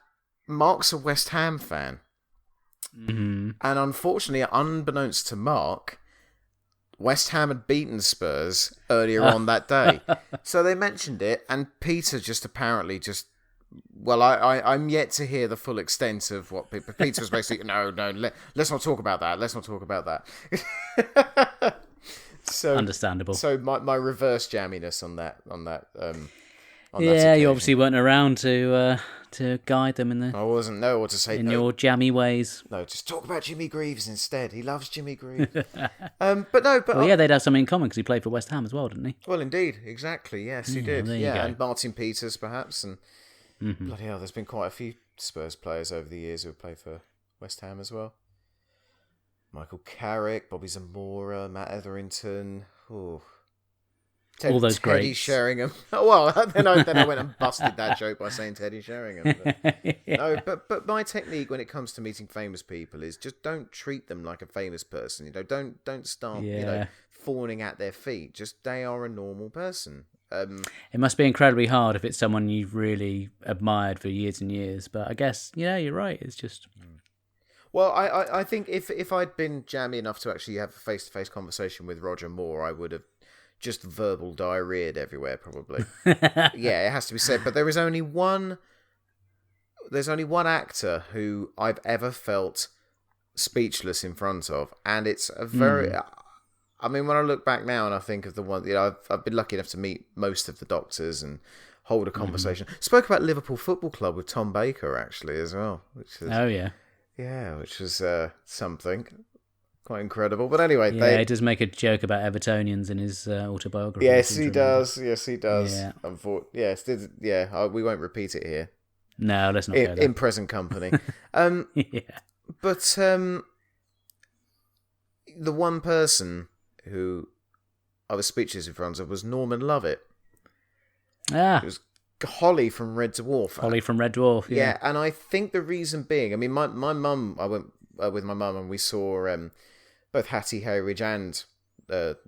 A: Mark's a West Ham fan. Mm-hmm. And unfortunately, unbeknownst to Mark, West Ham had beaten Spurs earlier on that day. So they mentioned it, and Peter just apparently well, I'm yet to hear the full extent of what Peter was basically, no, let's not talk about that. Let's not talk about that. So
B: understandable.
A: So my reverse jamminess on that on that
B: Yeah,
A: occasion.
B: you obviously weren't around to guide them
A: I wasn't know what to say.
B: in your jammy ways.
A: No, just talk about Jimmy Greaves instead. He loves Jimmy Greaves. But no, but
B: Well, yeah, they'd have something in common because he played for West Ham as well, didn't he?
A: well, indeed, exactly. Yes, he did.
B: there you go.
A: And Martin Peters, perhaps, and bloody hell, there's been quite a few Spurs players over the years who have played for West Ham as well. Michael Carrick, Bobby Zamora, Matt Etherington. Ooh.
B: All those
A: Teddy
B: greats.
A: Sheringham. Oh, well, then I went and busted that joke by saying Teddy Sheringham. But, no, but my technique when it comes to meeting famous people is just don't treat them like a famous person. Don't start fawning at their feet. Just they are a normal person.
B: It must be incredibly hard if it's someone you've really admired for years and years. But I guess you're right. It's just.
A: Well, I think if I'd been jammy enough to actually have a face-to-face conversation with Roger Moore, I would have just verbal diarrheaed everywhere, probably. Yeah, it has to be said. But there's only one actor who I've ever felt speechless in front of, and it's a very. I mean, when I look back now and I think of the one, I've been lucky enough to meet most of the doctors and hold a conversation. Spoke about Liverpool Football Club with Tom Baker actually as well, which is which was something. Quite incredible, but anyway,
B: he does make a joke about Evertonians in his autobiography.
A: Yes, he does. Yes, he does.
B: Yeah.
A: We won't repeat it here.
B: No, let's not go there.
A: In present company. But the one person who I was speechless in front of was Norman Lovett.
B: Ah,
A: it was Holly from Red Dwarf.
B: Holly from Red Dwarf.
A: Yeah, and I think the reason being, I mean, my mum. I went with my mum and we saw. Both Hattie Hayridge and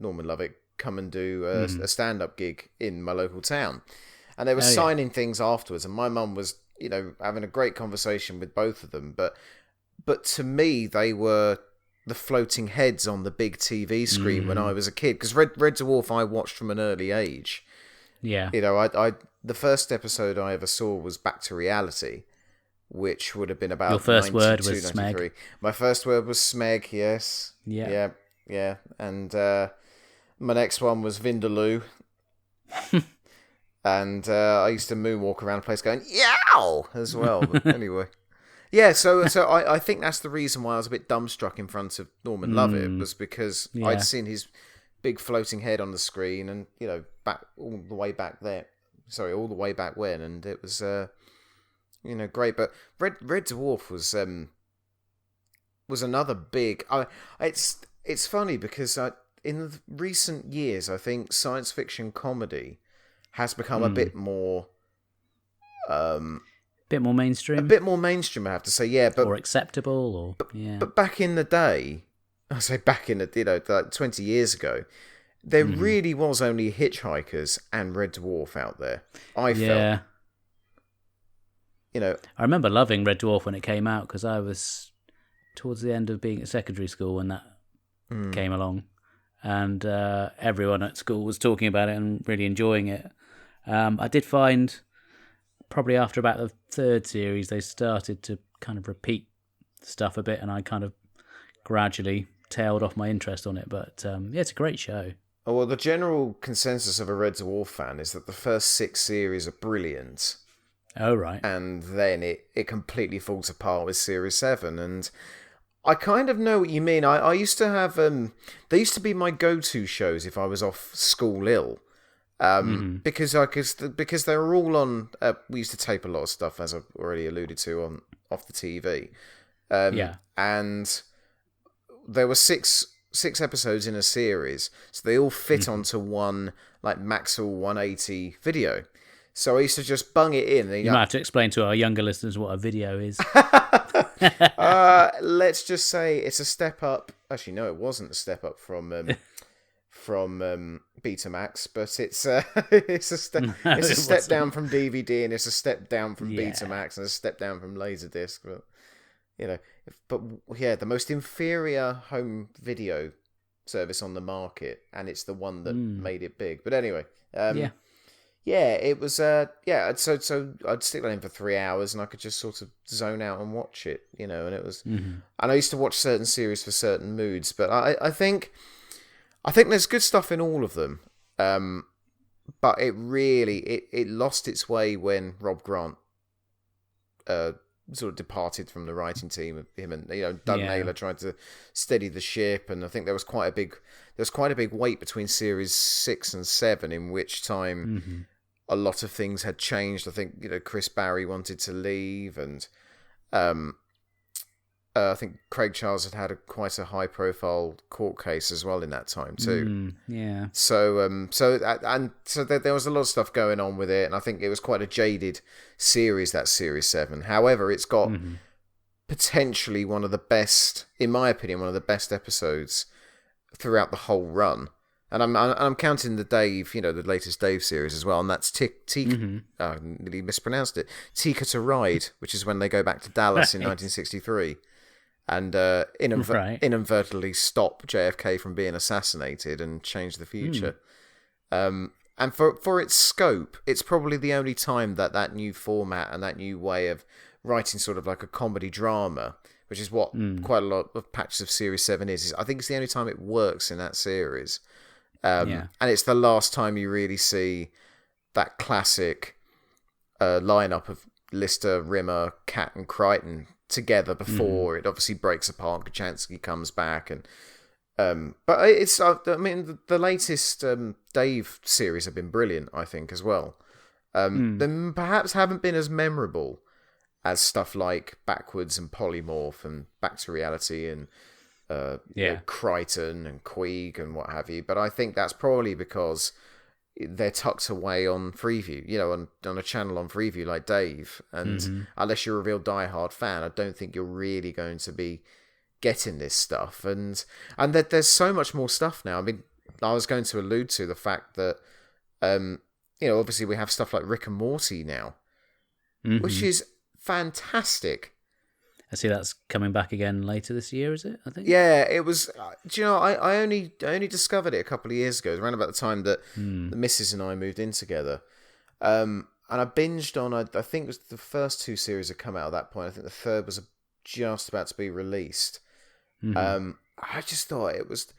A: Norman Lovett come and do a stand-up gig in my local town. And they were signing things afterwards, and my mum was, having a great conversation with both of them. But to me, they were the floating heads on the big TV screen when I was a kid. Because Red Dwarf I watched from an early age.
B: Yeah.
A: The first episode I ever saw was Back to Reality, which would have been about
B: your first
A: 92,
B: word was
A: 93.
B: Smeg.
A: My first word was Smeg, yes.
B: Yeah.
A: Yeah. And my next one was Vindaloo. And I used to moonwalk around the place going, yow, as well. But anyway. Yeah, so I think that's the reason why I was a bit dumbstruck in front of Norman Lovett, was because I'd seen his big floating head on the screen and, all the way back when, and it was... great, but Red Dwarf was another big. It's funny because in the recent years, I think science fiction comedy has become a bit more,
B: mainstream.
A: A bit more mainstream, I have to say. Yeah, but
B: or acceptable,
A: But back in the day, I say back in the like 20 years ago, there really was only Hitchhikers and Red Dwarf out there. I felt.
B: I remember loving Red Dwarf when it came out because I was towards the end of being at secondary school when that came along, and everyone at school was talking about it and really enjoying it. I did find probably after about the third series they started to kind of repeat stuff a bit, and I kind of gradually tailed off my interest on it. But it's a great show.
A: Oh, well, the general consensus of a Red Dwarf fan is that the first 6 series are brilliant.
B: Oh, right.
A: And then it completely falls apart with Series 7. And I kind of know what you mean. I used to have... they used to be my go-to shows if I was off school ill. Because they were all on... we used to tape a lot of stuff, as I've already alluded to, off the TV. And there were six episodes in a series. So they all fit onto one, like, Maxell 180 video. So I used to just bung it in.
B: You might have to explain to our younger listeners what a video is.
A: Let's just say it's a step up. Actually, no, it wasn't a step up from Betamax, but it's a step down from DVD, and it's a step down from Betamax, and a step down from Laserdisc. But the most inferior home video service on the market, and it's the one that made it big. But anyway, it was. So I'd stick that in for 3 hours, and I could just sort of zone out and watch it, and it was. And I used to watch certain series for certain moods, but I think there's good stuff in all of them. but it really it lost its way when Rob Grant sort of departed from the writing team. Him and Doug Naylor tried to steady the ship, and I think there was quite a big wait between series 6 and 7, in which time a lot of things had changed. I think Chris Barry wanted to leave, and I think Craig Charles had quite a high profile court case as well in that time too. So there was a lot of stuff going on with it, and I think it was quite a jaded series, that series 7. However, it's got potentially one of the best, in my opinion, one of the best episodes throughout the whole run. And I'm counting the Dave, the latest Dave series as well, and that's I nearly mispronounced it. Tika to Ride, which is when they go back to Dallas in 1963. And inadvertently stop JFK from being assassinated and change the future. And for its scope, it's probably the only time that new format and that new way of writing sort of like a comedy drama, which is what quite a lot of patches of Series 7 is. I think it's the only time it works in that series. And it's the last time you really see that classic lineup of Lister, Rimmer, Cat and Crichton together before it obviously breaks apart. Kachansky comes back, and but it's the latest Dave series have been brilliant, I think, as well. They perhaps haven't been as memorable as stuff like Backwards and Polymorph and Back to Reality and Crichton and Queeg and what have you, but I think that's probably because they're tucked away on Freeview, on a channel on Freeview like Dave. And unless you're a real diehard fan, I don't think you're really going to be getting this stuff. And that there's so much more stuff now. I mean, I was going to allude to the fact that, obviously we have stuff like Rick and Morty now, which is fantastic.
B: I see that's coming back again later this year, is it? I think.
A: Yeah, it was. Do you know? I only discovered it a couple of years ago. It was around about the time that the missus and I moved in together, and I binged on. I think it was the first 2 series had come out at that point. I think the third was just about to be released. I just thought it was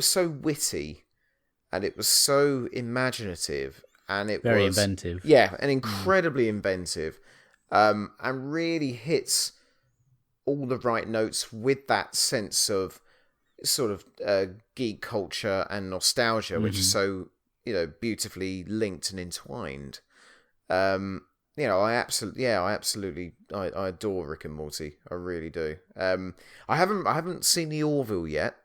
A: so witty, and it was so imaginative, and it
B: very
A: was
B: inventive.
A: Yeah, and incredibly inventive, and really hits all the right notes with that sense of sort of geek culture and nostalgia, which is so beautifully linked and entwined. I absolutely adore Rick and Morty. I really do. I haven't seen the Orville yet,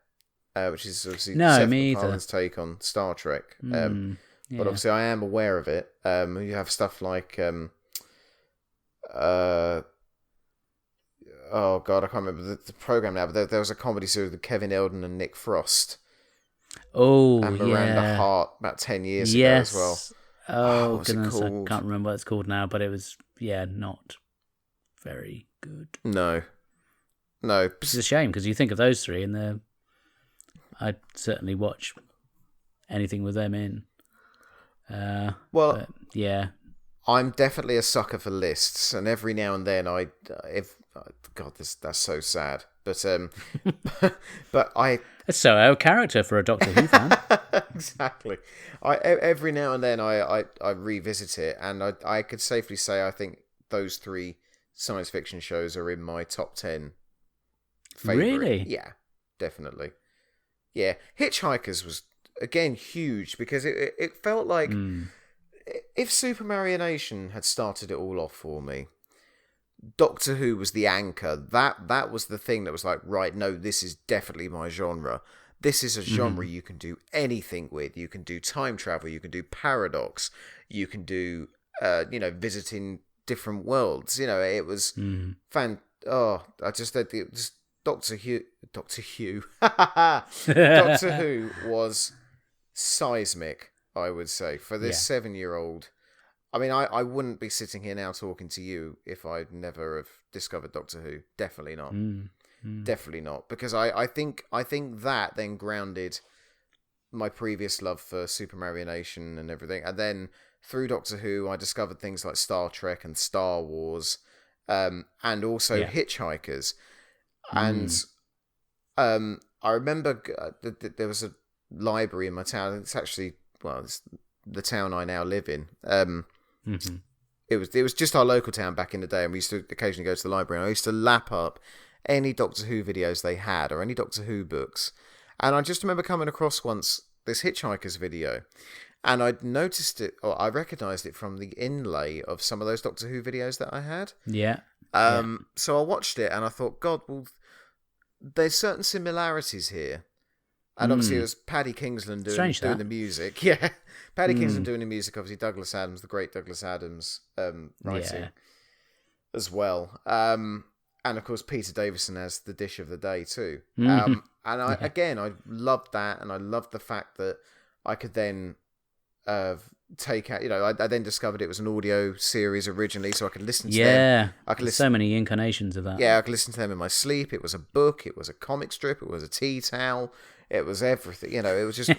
A: which is obviously Seth MacFarlane's take on Star Trek. But obviously I am aware of it. You have stuff like oh God, I can't remember the program now, but there was a comedy series with Kevin Eldon and Nick Frost.
B: Oh,
A: and Miranda Hart about 10 years ago as well.
B: Oh, goodness, I can't remember what it's called now, but it was, not very good.
A: No.
B: It's a shame, because you think of those three, and I'd certainly watch anything with them in. But, yeah.
A: I'm definitely a sucker for lists, and every now and then that's so sad. But
B: it's so out of character for a Doctor Who fan.
A: Exactly. Every now and then I revisit it, and I could safely say I think those 3 science fiction shows are in my top 10 favorite.
B: Really?
A: Yeah, definitely. Yeah, Hitchhikers was again huge because it felt like if Supermarionation had started it all off for me, Doctor Who was the anchor. That was the thing that was like, right, no, this is definitely my genre. This is a genre you can do anything with. You can do time travel. You can do paradox. You can do, visiting different worlds. It was fan. Oh, it was Doctor Who. Doctor Who was seismic, I would say, for this 7-year-old. I mean, I wouldn't be sitting here now talking to you if I'd never have discovered Doctor Who. Definitely not. Definitely not. Because I think that then grounded my previous love for Supermarionation and everything. And then through Doctor Who, I discovered things like Star Trek and Star Wars, and also Hitchhikers. And I remember there was a library in my town. It's actually, it's the town I now live in.
B: Mm-hmm.
A: It was just our local town back in the day, and we used to occasionally go to the library, and I used to lap up any Doctor Who videos they had, or any Doctor Who books. And I just remember coming across once this Hitchhiker's video, and I'd noticed it, or I recognised it from the inlay of some of those Doctor Who videos that I had.
B: Yeah.
A: So I watched it, and I thought, God, well, there's certain similarities here. And obviously it was Paddy Kingsland doing the music. Yeah, Paddy Kingsland doing the music. Obviously Douglas Adams, the great Douglas Adams, writing as well. And of course Peter Davison as the dish of the day too. And I loved that, and I loved the fact that I could then take out. I then discovered it was an audio series originally, so I could listen to them.
B: Yeah, I could listen. So many incarnations of that.
A: Yeah, I could listen to them in my sleep. It was a book. It was a comic strip. It was a tea towel. It was everything, it was just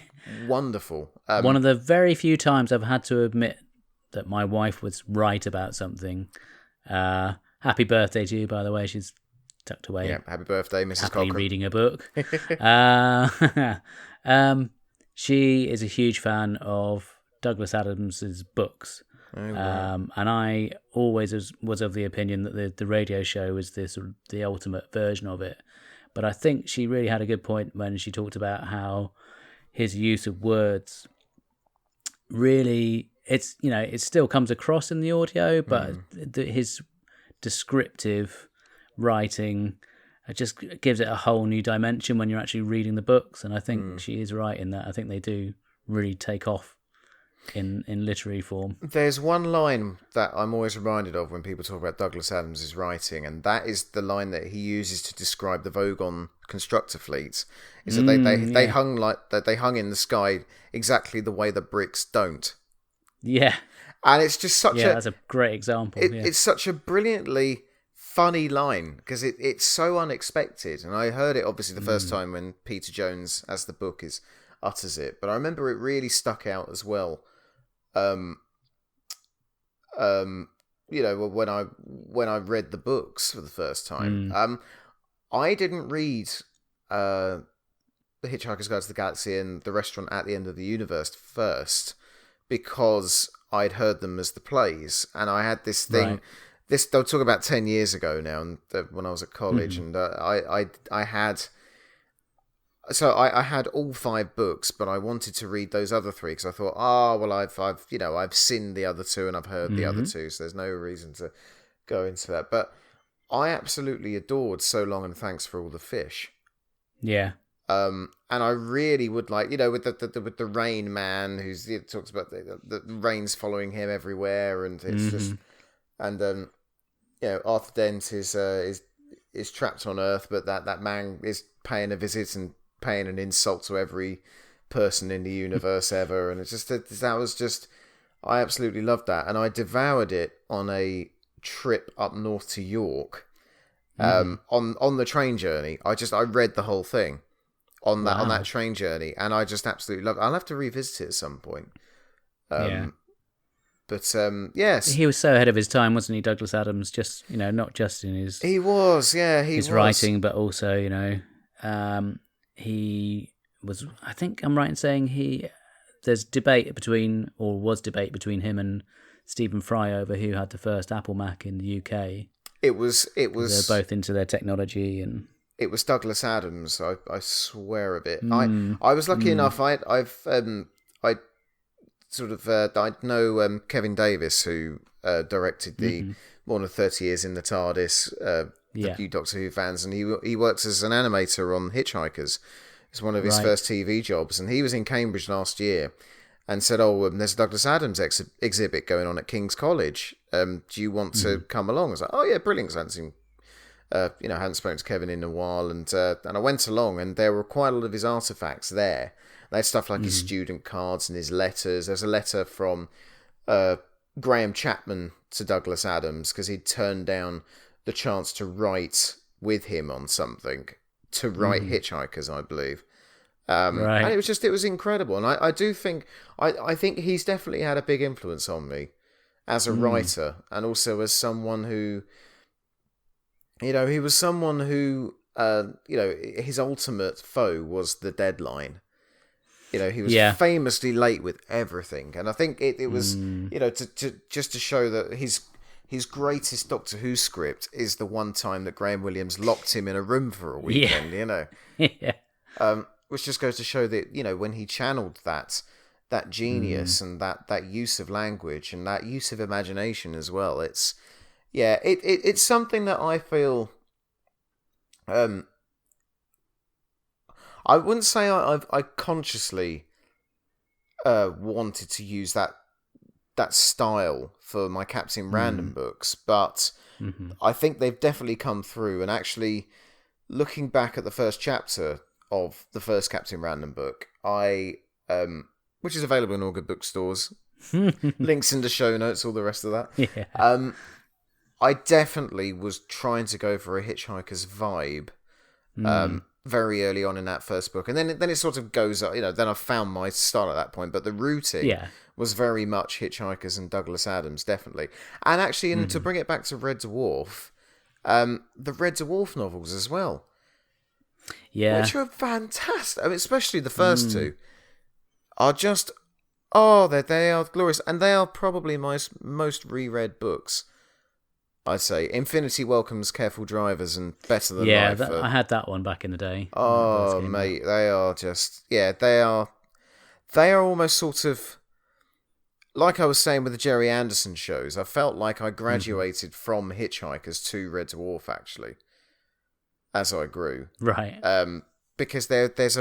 A: wonderful.
B: One of the very few times I've had to admit that my wife was right about something. Happy birthday to you, by the way. She's tucked away.
A: Yeah, happy birthday, Mrs.
B: Happily
A: Cochrane.
B: Reading a book. She is a huge fan of Douglas Adams's books.
A: Oh, right.
B: And I always was of the opinion that the radio show was the ultimate version of it. But I think she really had a good point when she talked about how his use of words really, it still comes across in the audio, but his descriptive writing just gives it a whole new dimension when you're actually reading the books. And I think she is right in that. I think they do really take off in literary form. There's
A: one line that I'm always reminded of when people talk about Douglas Adams' writing, and that is the line that he uses to describe the Vogon constructor fleets. Is that they hung in the sky exactly the way the bricks don't.
B: Yeah,
A: and it's just such
B: that's a great example.
A: It's such a brilliantly funny line because it's so unexpected, and I heard it obviously the first time when Peter Jones, as the book is, utters it, but I remember it really stuck out as well. When I read the books for the first time, I didn't read The Hitchhiker's Guide to the Galaxy and The Restaurant at the End of the Universe first because I'd heard them as the plays, and I had this thing. Right. They'll talk about 10 years ago now, and when I was at college, and I had. So I had all 5 books, but I wanted to read those other 3 because I thought, I've seen the other 2 and I've heard the other 2, so there's no reason to go into that. But I absolutely adored So Long and Thanks for All the Fish.
B: Yeah.
A: And I really would like, with the Rain Man, talks about the rain's following him everywhere, and it's just, and Arthur Dent is trapped on Earth, but that man is paying a visit and paying an insult to every person in the universe ever, and it's just I absolutely loved that, and I devoured it on a trip up north to York. On the train journey, I read the whole thing on that train journey, and I just absolutely loved it. I'll have to revisit it at some point. But yes,
B: he was so ahead of his time, wasn't he, Douglas Adams? Just not just in his his writing, but also he was. I think I'm right in saying there's debate between him and Stephen Fry over who had the first Apple Mac in the UK.
A: It was.
B: They're both into their technology, and
A: it was Douglas Adams. I swear a bit. I was lucky enough. I know Kevin Davis, who directed the more than 30 years in the TARDIS. You Doctor Who fans, and he works as an animator on Hitchhikers. It's one of his first TV jobs, and he was in Cambridge last year and said, there's a Douglas Adams exhibit going on at King's College. Do you want to come along? I was like, oh yeah, brilliant. 'Cause I hadn't spoken to Kevin in a while, and I went along, and there were quite a lot of his artifacts there. They had stuff like his student cards and his letters. There's a letter from Graham Chapman to Douglas Adams because he'd turned down the chance to write with him on something, to write Hitchhikers, I believe. And it was incredible. And I do think, I think he's definitely had a big influence on me as a writer, and also as someone who, he was someone who, his ultimate foe was the deadline. He was famously late with everything, and I think it was to just to show that his greatest Doctor Who script is the one time that Graham Williams locked him in a room for a weekend. Which just goes to show that when he channeled that genius and that use of language and that use of imagination as well. It's something that I feel. I wouldn't say I consciously wanted to use that style for my Captain Random books, but I think they've definitely come through. And actually, looking back at the first chapter of the first Captain Random book, which is available in all good bookstores, links in the show notes, all the rest of that.
B: Yeah.
A: I definitely was trying to go for a Hitchhiker's vibe very early on in that first book, and then it sort of goes up. Then I found my style at that point, but the routing was very much Hitchhikers and Douglas Adams, definitely. And actually, to bring it back to Red Dwarf, the Red Dwarf novels as well, which are fantastic. I mean, especially the first two are just they are glorious, and they are probably my most reread books. I'd say Infinity Welcomes Careful Drivers and Better Than Life.
B: Yeah, I had that one back in the day.
A: Oh, mate, they are just... Yeah, they are almost sort of... Like I was saying with the Gerry Anderson shows, I felt like I graduated from Hitchhikers to Red Dwarf, actually, as I grew.
B: Right.
A: Because there is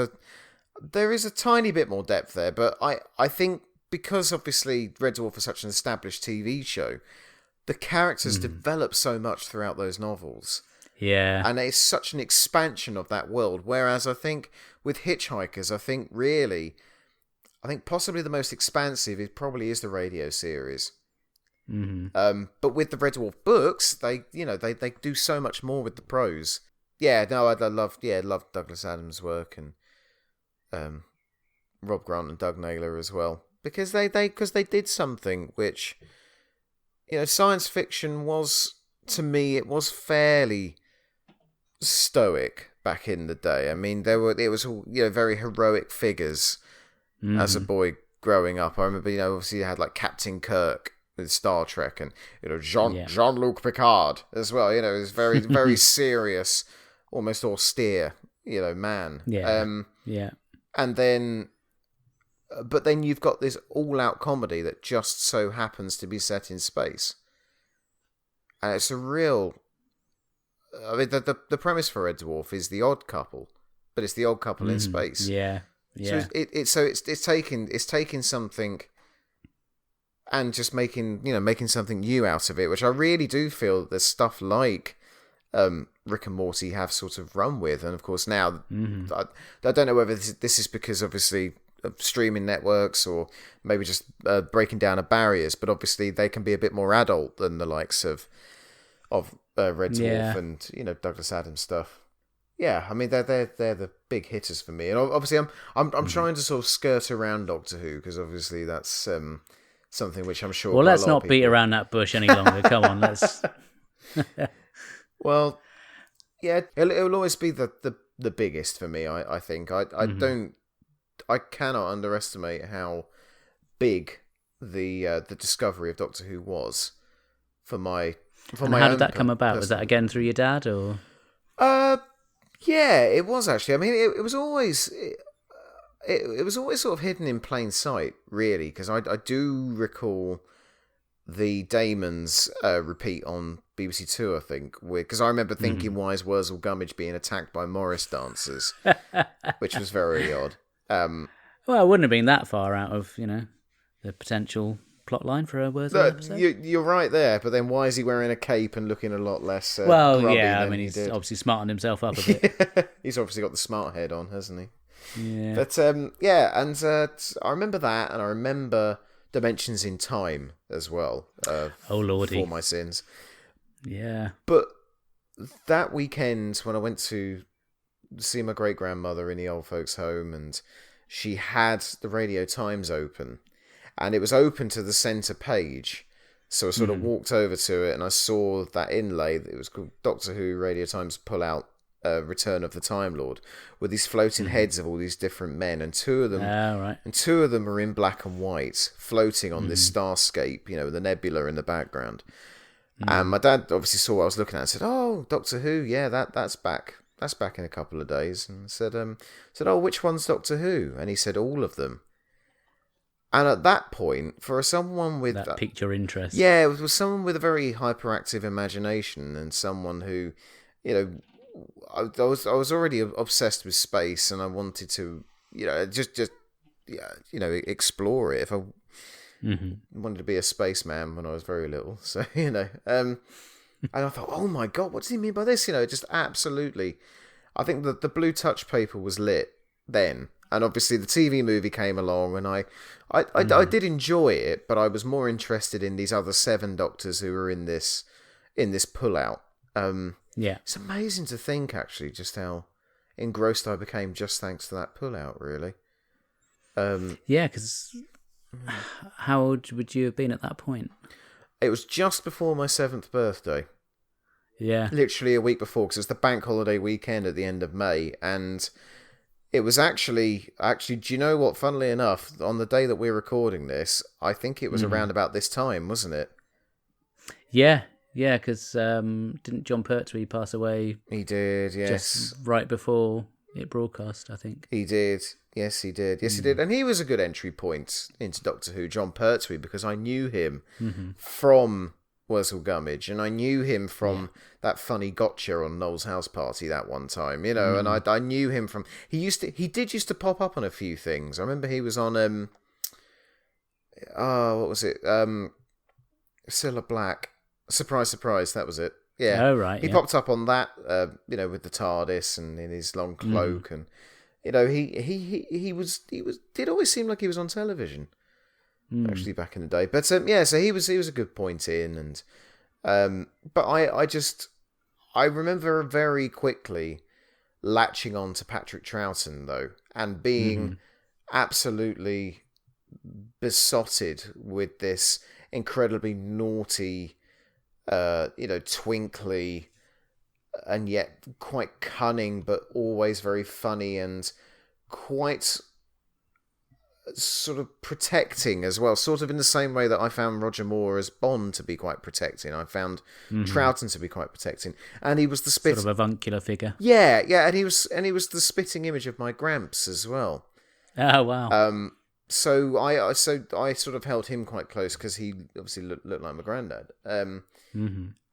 A: a tiny bit more depth there, but I think because, obviously, Red Dwarf is such an established TV show... The characters develop so much throughout those novels.
B: Yeah.
A: And it's such an expansion of that world. Whereas I think with Hitchhikers, I think possibly the most expansive probably is the radio series. But with the Red Dwarf books, they do so much more with the prose. Yeah, no, I love Douglas Adams' work and Rob Grant and Doug Naylor as well. Because they did something which... science fiction was, to me, it was fairly stoic back in the day. I mean, it was all, very heroic figures as a boy growing up. I remember, obviously you had like Captain Kirk with Star Trek and, Jean-Luc Picard as well. It was very, very serious, almost austere, man.
B: Yeah.
A: And then... But then you've got this all-out comedy that just so happens to be set in space. And it's a real... I mean, the premise for Red Dwarf is the odd couple, but it's the odd couple in space.
B: Yeah.
A: So it's taking something and just making something new out of it, which I really do feel that stuff like Rick and Morty have sort of run with. And of course now, I don't know whether this is because obviously... streaming networks or maybe just breaking down of barriers, but obviously they can be a bit more adult than the likes of Red Dwarf and Douglas Adams stuff. Yeah, I mean they're the big hitters for me, and obviously I'm trying to sort of skirt around Doctor Who because obviously that's something which I'm sure.
B: Well, let's not beat around that bush any longer. Come on, let's.
A: Well, yeah, it'll always be the biggest for me. I think I don't. I cannot underestimate how big the discovery of Doctor Who was for my
B: how did that come about? Was that again through your dad or?
A: Yeah, it was actually. I mean, it was always it was always sort of hidden in plain sight, really, because I do recall the Damon's repeat on BBC Two, I think, because I remember thinking Wise Wurzel Gummidge being attacked by Morris dancers, which was very odd.
B: Well, it wouldn't have been that far out of the potential plot line for a Wurzel episode.
A: You're right there, but then why is he wearing a cape and looking a lot less?
B: Well, yeah, I mean he's obviously smartened himself up a bit.
A: He's obviously got the smart head on, hasn't he?
B: Yeah.
A: But I remember that, and I remember Dimensions in Time as well.
B: Oh lordy,
A: for my sins.
B: Yeah.
A: But that weekend when I went to see my great grandmother in the old folks' home, and she had the Radio Times open, and it was open to the centre page. So I sort of walked over to it, and I saw that inlay. It was called Doctor Who Radio Times Pull Out Return of the Time Lord, with these floating heads of all these different men, and two of them are in black and white, floating on this starscape, with the nebula in the background. And my dad obviously saw what I was looking at and said, "Oh, Doctor Who, yeah, that's back. That's back in a couple of days." And said, "Oh, which one's Doctor Who?" And he said, "All of them." And at that point, for someone with
B: that piqued your interest,
A: yeah, it was someone with a very hyperactive imagination, and someone who, I was already obsessed with space, and I wanted to, just explore it. If I wanted to be a spaceman when I was very little, so and I thought, oh my god, what does he mean by this? Just absolutely. I think that the Blue Touch paper was lit then, and obviously the TV movie came along, and I did enjoy it, but I was more interested in these other 7 Doctors who were in this pullout.
B: Yeah,
A: it's amazing to think actually just how engrossed I became just thanks to that pullout. Really.
B: Yeah, because how old would you have been at that point?
A: It was just before my 7th birthday.
B: Yeah.
A: Literally a week before, because it was the bank holiday weekend at the end of May. And it was actually, do you know what? Funnily enough, on the day that we're recording this, I think it was around about this time, wasn't it?
B: Yeah, because didn't John Pertwee pass away?
A: He did, yes.
B: Just right before it broadcast, I think.
A: He did. Yes, he did. Yes, he did. And he was a good entry point into Doctor Who, John Pertwee, because I knew him from Wurzel Gummidge, and I knew him from that funny gotcha on Noel's house party that one time, and I knew him from... He did used to pop up on a few things. I remember he was on... what was it? Cilla Black. Surprise, surprise, that was it. Yeah.
B: Oh, right.
A: He popped up on that, with the TARDIS and in his long cloak, and... he did always seem like he was on television, actually, back in the day. But so he was a good point in, and but I remember very quickly latching on to Patrick Troughton though, and being absolutely besotted with this incredibly naughty, twinkly, and yet quite cunning, but always very funny and quite sort of protecting as well. Sort of in the same way that I found Roger Moore as Bond to be quite protecting. I found Troughton to be quite protecting, and he was the
B: sort of avuncular figure.
A: Yeah, and he was the spitting image of my Gramps as well.
B: Oh wow.
A: So I sort of held him quite close because he obviously looked like my granddad.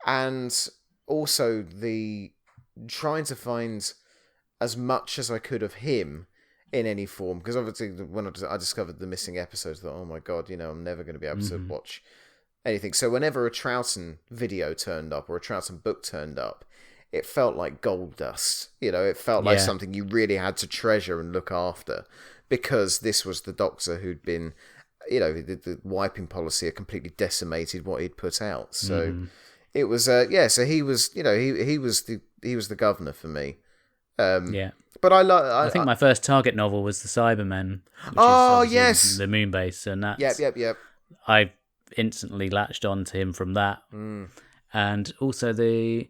A: And also the trying to find as much as I could of him in any form, because obviously when I discovered the missing episodes, I thought, oh my god, I'm never going to be able to watch anything. So whenever a Troughton video turned up or a Troughton book turned up, it felt like gold dust. It felt like something you really had to treasure and look after, because this was the Doctor who'd been, the wiping policy had completely decimated what he'd put out. So it was, so he was, he was the governor for me. But I
B: think my first Target novel was The Cybermen.
A: Yes,
B: the Moon Base, and that's
A: yep.
B: I instantly latched on to him from that, and also do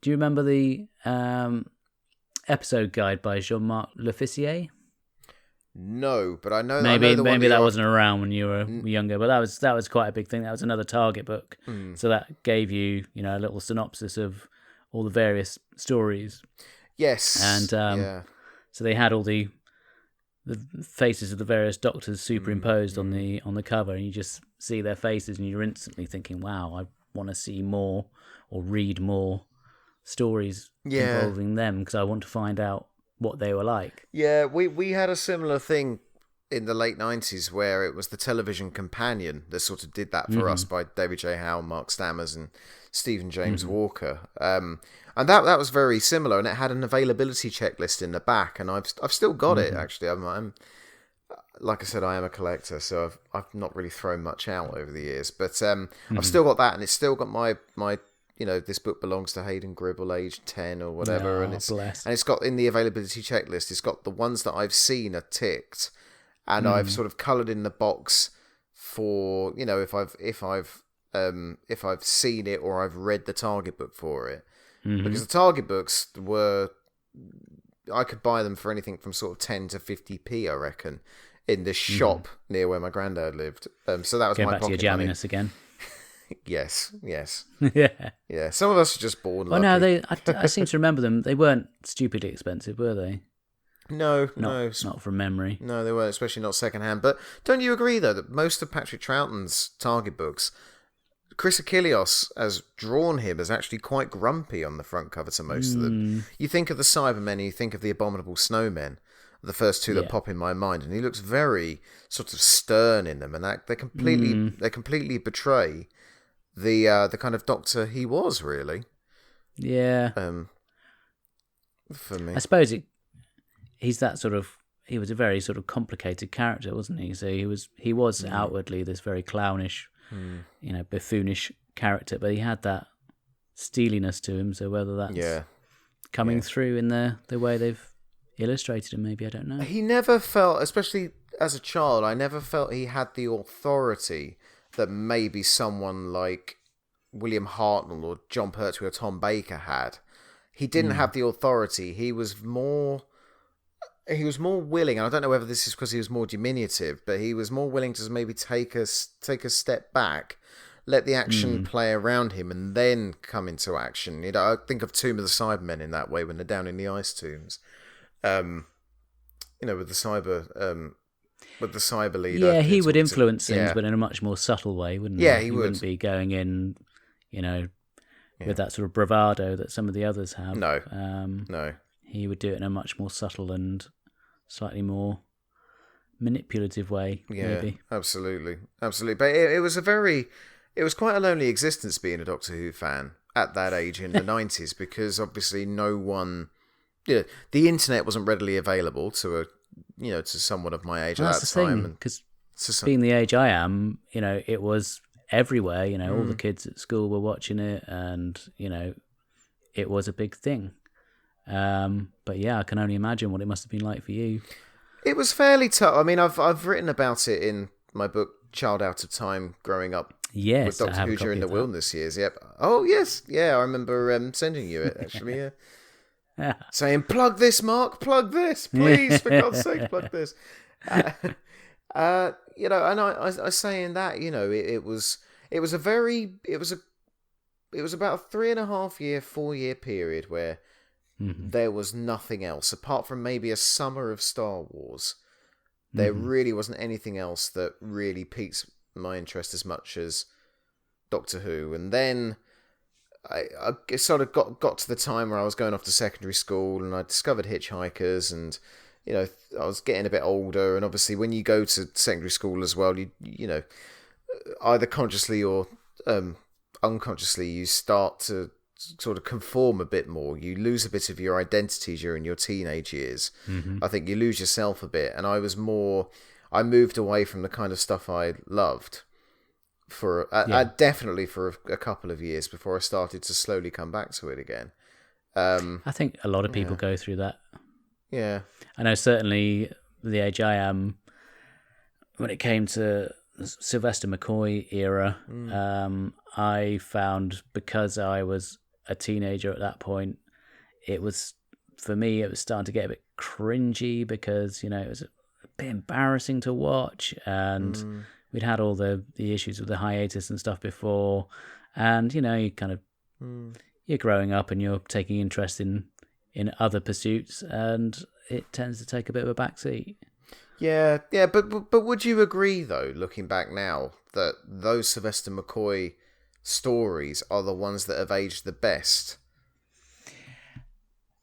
B: you remember the episode guide by Jean-Marc Lefisier?
A: No, but I know
B: maybe that wasn't around when you were younger, but that was quite a big thing. That was another Target book, so that gave you a little synopsis of all the various stories.
A: Yes,
B: and so they had all the faces of the various Doctors superimposed on the cover, and you just see their faces, and you're instantly thinking, "Wow, I want to see more or read more stories involving them, because I want to find out what they were like."
A: Yeah, we had a similar thing in the late 90s where it was the Television Companion that sort of did that for us, by David J. Howe, Mark Stammers and Stephen James Walker. And that was very similar, and it had an availability checklist in the back, and I've still got it actually. I'm like I said, I am a collector, so I've not really thrown much out over the years, but I've still got that, and it's still got my this book belongs to Hayden Gribble, age 10 or whatever, and it's got in the availability checklist, it's got the ones that I've seen are ticked, and I've sort of coloured in the box for if I've seen it or I've read the Target book for it, because the Target books were I could buy them for anything from sort of 10 to 50p, I reckon, in this shop near where my granddad lived. So that was
B: Going
A: my
B: back to
A: pocket
B: your
A: money.
B: jamminess again.
A: Yes.
B: Yeah.
A: Yeah. Some of us are just born
B: Well,
A: lucky.
B: no, I seem to remember them. They weren't stupidly expensive, were they?
A: No.
B: Not from memory.
A: No, they weren't, especially not secondhand. But don't you agree, though, that most of Patrick Troughton's Target books, Chris Achilleos has drawn him as actually quite grumpy on the front cover to most of them. You think of the Cybermen, and you think of the Abominable Snowmen, the first two that pop in my mind, and he looks very sort of stern in them, and that they completely betray the kind of Doctor he was, really.
B: Yeah.
A: For me,
B: I suppose he's that sort of. He was a very sort of complicated character, wasn't he? So he was outwardly this very clownish, buffoonish character, but he had that steeliness to him. So whether that's coming through in the way they've illustrated him, maybe, I don't know.
A: He never felt, especially as a child, I never felt he had the authority that maybe someone like William Hartnell or John Pertwee or Tom Baker had. He didn't have the authority. He was more willing, and I don't know whether this is because he was more diminutive, but he was more willing to maybe take a step back, let the action play around him, and then come into action. I think of Tomb of the Cybermen in that way when they're down in the ice tombs. With the cyber leader.
B: Yeah, he would influence things, but in a much more subtle way, wouldn't he?
A: Yeah, he
B: He
A: would.
B: wouldn't be going in, with that sort of bravado that some of the others have.
A: No.
B: He would do it in a much more subtle and slightly more manipulative way, maybe.
A: Absolutely. But it was quite a lonely existence being a Doctor Who fan at that age in the 90s, because obviously no one, the internet wasn't readily available to someone of my age at that time.
B: Because being the age I am, it was everywhere. All the kids at school were watching it, and it was a big thing. But yeah, I can only imagine what it must have been like for you.
A: It was fairly tough. I mean, I've written about it in my book Child Out of Time, growing up with Doctor Who during the wilderness years. Yep. Oh yes, yeah. I remember sending you it actually. Yeah.
B: Yeah.
A: Saying, plug this, Mark, plug this, please, for God's sake, plug this. And I saying that, it was about a 4 year period where there was nothing else apart from maybe a summer of Star Wars. There really wasn't anything else that really piqued my interest as much as Doctor Who. And then I sort of got to the time where I was going off to secondary school, and I discovered Hitchhikers, and I was getting a bit older, and obviously when you go to secondary school as well, you either consciously or unconsciously you start to sort of conform a bit more. You lose a bit of your identity during your teenage years. I think you lose yourself a bit, and I moved away from the kind of stuff I loved definitely for a couple of years before I started to slowly come back to it again.
B: I think a lot of people go through that.
A: Yeah.
B: I know certainly the age I am, when it came to Sylvester McCoy era, I found, because I was a teenager at that point, for me it was starting to get a bit cringy, because it was a bit embarrassing to watch, and we'd had all the issues with the hiatus and stuff before, and you kind of you're growing up and you're taking interest in other pursuits, and it tends to take a bit of a backseat.
A: Yeah, but would you agree, though, looking back now, that those Sylvester McCoy stories are the ones that have aged the best?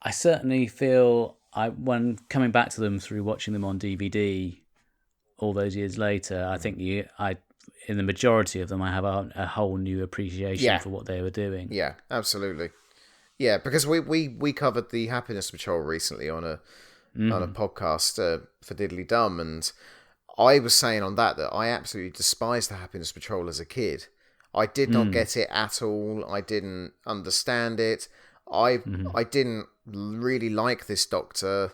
B: I certainly feel, when coming back to them through watching them on DVD all those years later, I think in the majority of them, I have a whole new appreciation for what they were doing. Yeah,
A: absolutely. Yeah, because we covered the Happiness Patrol recently on a podcast for Diddly Dum, and I was saying on that I absolutely despised the Happiness Patrol as a kid. I did not get it at all. I didn't understand it. I didn't really like this Doctor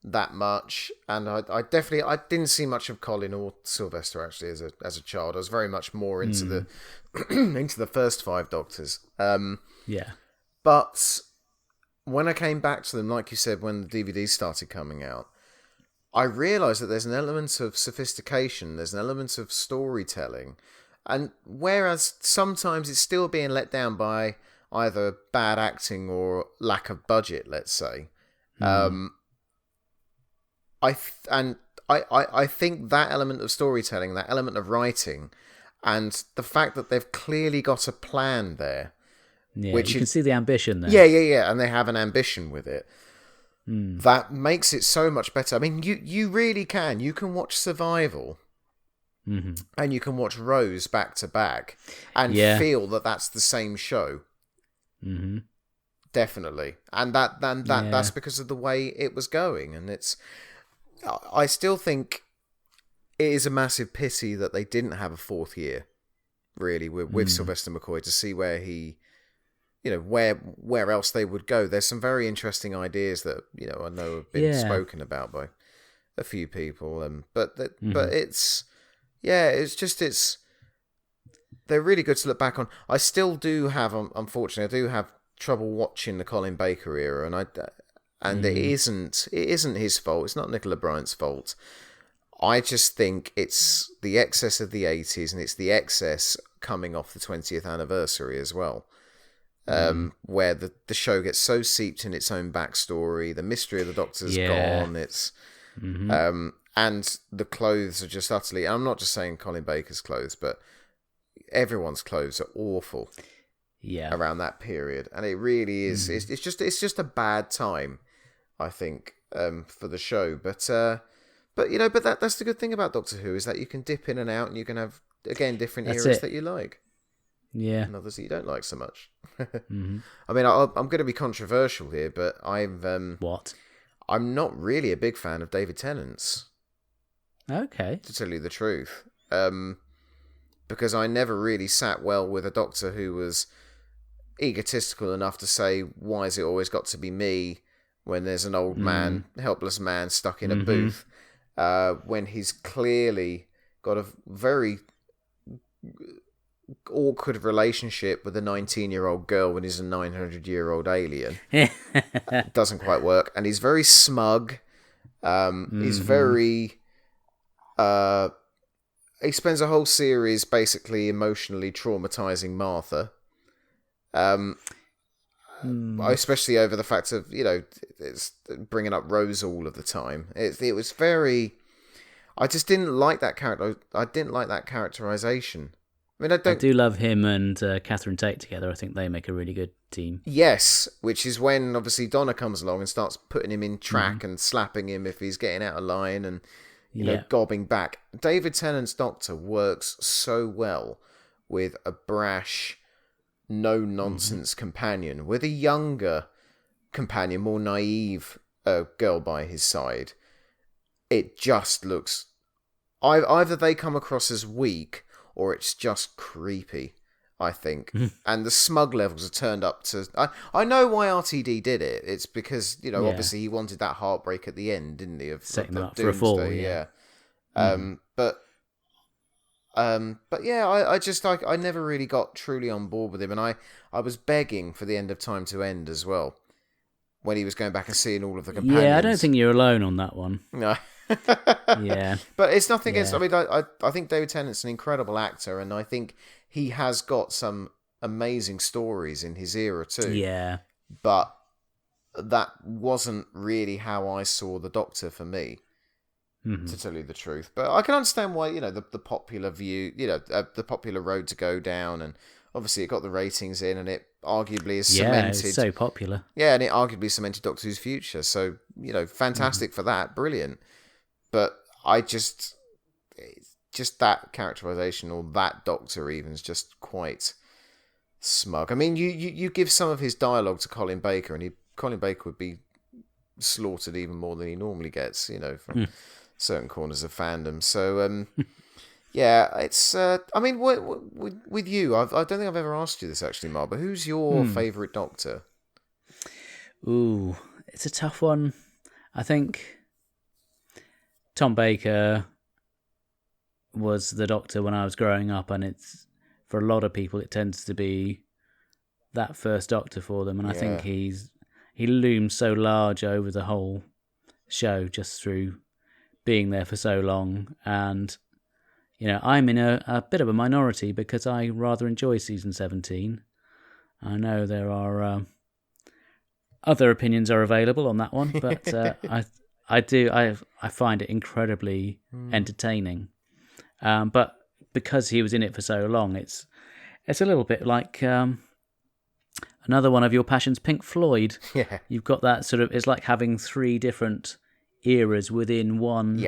A: that much, and I didn't see much of Colin or Sylvester actually as a child. I was very much more into the into the first 5 Doctors. But when I came back to them, like you said, when the DVDs started coming out, I realised that there's an element of sophistication, there's an element of storytelling, and whereas sometimes it's still being let down by either bad acting or lack of budget, let's say. I think that element of storytelling, that element of writing, and the fact that they've clearly got a plan there.
B: Yeah, you can see the ambition there.
A: Yeah, and they have an ambition with it. That makes it so much better. I mean, you really can. You can watch Survival, and you can watch Rose back to back, and feel that that's the same show. Mm-hmm. Definitely, and that's because of the way it was going, and it's. I still think it is a massive pity that they didn't have a fourth year, really, with Sylvester McCoy to see where he, where else they would go. There's some very interesting ideas that I know have been spoken about by a few people, but it's they're really good to look back on. I still do have, unfortunately, trouble watching the Colin Baker era, and it isn't his fault. It's not Nicola Bryant's fault. I just think it's the excess of the 80s, and it's the excess coming off the 20th anniversary as well, where the show gets so seeped in its own backstory. The mystery of the Doctor's gone. It's and the clothes are just utterly. I'm not just saying Colin Baker's clothes, but everyone's clothes are awful. Yeah, around that period, and it really is. It's just a bad time, I think, for the show. But that's the good thing about Doctor Who, is that you can dip in and out, and you can have different eras that you like, and others that you don't like so much. I mean, I'm going to be controversial here, but I'm not really a big fan of David Tennant's.
B: Okay,
A: to tell you the truth, because I never really sat well with a Doctor who was egotistical enough to say, why has it always got to be me when there's an old man, helpless man stuck in a booth, when he's clearly got a very awkward relationship with a 19-year-old girl when he's a 900-year-old alien. It doesn't quite work. And he's very smug. He's very... he spends a whole series basically emotionally traumatizing Martha. Especially over the fact of, it's bringing up Rose all of the time. It was very... I just didn't like that character. I didn't like that characterization. I mean, I
B: do love him and Catherine Tate together. I think they make a really good team.
A: Yes, which is when obviously Donna comes along and starts putting him in track and slapping him if he's getting out of line and gobbing back. David Tennant's Doctor works so well with a brash, no-nonsense companion, with a younger companion, more naive girl by his side. It just looks... Either they come across as weak, or it's just creepy, I think. And the smug levels are turned up to... I know why RTD did it. It's because, obviously he wanted that heartbreak at the end, didn't he? Of
B: setting
A: of
B: up for a fall,
A: But I never really got truly on board with him, and I was begging for the end of Time to End as well, when he was going back and seeing all of the companions.
B: Yeah, I don't think you're alone on that one.
A: No.
B: Yeah.
A: But it's nothing against... I mean, I think David Tennant's an incredible actor, and I think he has got some amazing stories in his era too. Yeah. But that wasn't really how I saw the Doctor for me. To tell you the truth, but I can understand why the popular view, the popular road to go down, and obviously it got the ratings in, and it arguably is cemented.
B: Yeah, it's so popular.
A: Yeah, and it arguably cemented Doctor Who's future. So fantastic for that, brilliant. But I just that characterization or that Doctor even is just quite smug. I mean, you give some of his dialogue to Colin Baker, and Colin Baker would be slaughtered even more than he normally gets, from certain corners of fandom. So, it's... I mean, with you, I don't think I've ever asked you this actually, Mark, but who's your favourite Doctor?
B: Ooh, it's a tough one. I think Tom Baker was the Doctor when I was growing up, and it's, for a lot of people, it tends to be that first Doctor for them, and I think he looms so large over the whole show just through being there for so long. And I'm in a bit of a minority because I rather enjoy season 17. I know there are other opinions are available on that one, but I find it incredibly entertaining. But because he was in it for so long, it's a little bit like another one of your passions, Pink Floyd.
A: Yeah.
B: You've got that sort of, it's like having 3 different eras within one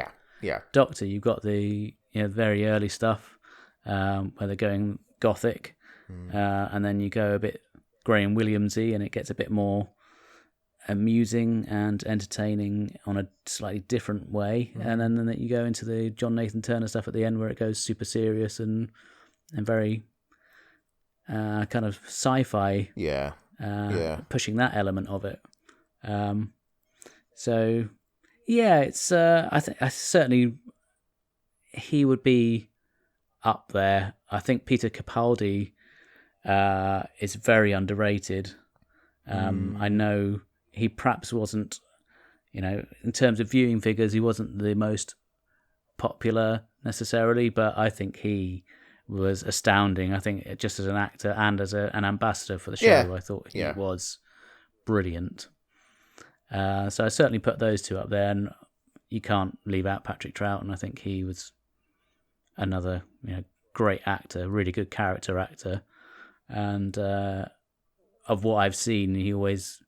B: Doctor. You've got the very early stuff where they're going gothic, and then you go a bit Graham Williamsy, and it gets a bit more amusing and entertaining on a slightly different way, and then you go into the John Nathan Turner stuff at the end where it goes super serious and very kind of sci-fi, pushing that element of it. So yeah, it's I certainly he would be up there. I think Peter Capaldi is very underrated. I know he perhaps wasn't, in terms of viewing figures, he wasn't the most popular necessarily, but I think he was astounding. I think just as an actor and as an ambassador for the show, I thought he was brilliant. So I certainly put those 2 up there, and you can't leave out Patrick Troughton. I think he was another great actor, really good character actor, and of what I've seen, he's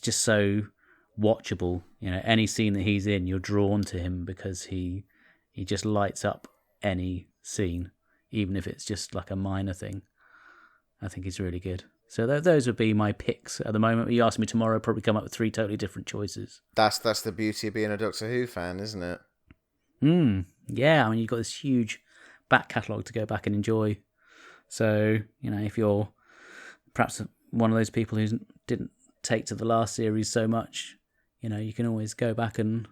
B: just so watchable. Any scene that he's in, you're drawn to him because he just lights up any scene, even if it's just like a minor thing. I think he's really good. So those would be my picks at the moment. You ask me tomorrow, I'll probably come up with 3 totally different choices.
A: That's the beauty of being a Doctor Who fan, isn't it?
B: Yeah, I mean, you've got this huge back catalogue to go back and enjoy. So, if you're perhaps one of those people who didn't take to the last series so much, you can always go back and,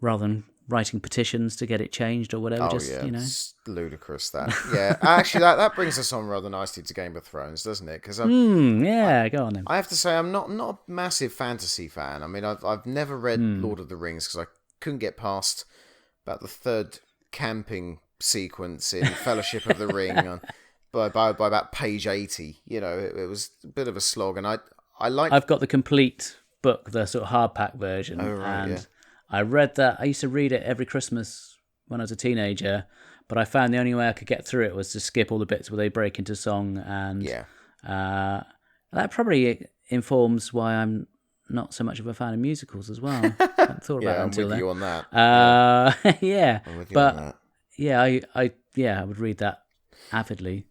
B: rather than writing petitions to get it changed or whatever,
A: it's ludicrous that. Yeah, actually, that brings us on rather nicely to Game of Thrones, doesn't it? Because
B: go on then.
A: I have to say, I'm not a massive fantasy fan. I mean, I've never read Lord of the Rings because I couldn't get past about the 3rd camping sequence in Fellowship of the Ring by about page 80. It was a bit of a slog, and I've
B: got the complete book, the sort of hardback version, I read that. I used to read it every Christmas when I was a teenager, but I found the only way I could get through it was to skip all the bits where they break into song, and that probably informs why I'm not so much of a fan of musicals as well. I hadn't thought about it until then.
A: I'm with you on that.
B: I'm with you on that. I would read that avidly.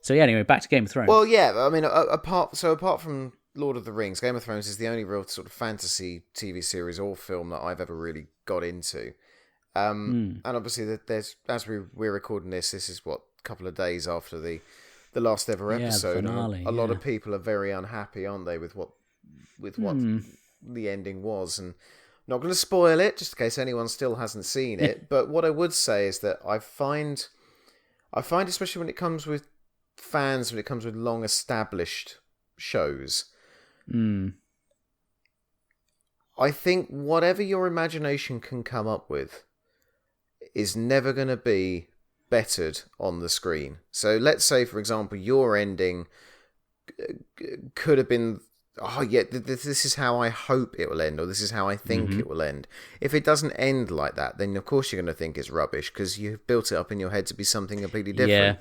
B: So anyway, back to Game of Thrones.
A: Well, yeah, I mean, apart from Lord of the Rings, Game of Thrones is the only real sort of fantasy TV series or film that I've ever really got into. And obviously, there's, as we're recording this is what, a couple of days after the last ever episode.
B: The finale,
A: a lot of people are very unhappy, aren't they, with what the ending was. And I'm not going to spoil it, just in case anyone still hasn't seen it. But what I would say is that I find, especially when it comes with fans, when it comes with long established shows, I think whatever your imagination can come up with is never going to be bettered on the screen. So let's say, for example, your ending could have been, this is how I hope it will end, or this is how I think it will end. If it doesn't end like that, then of course you're going to think it's rubbish because you've built it up in your head to be something completely different.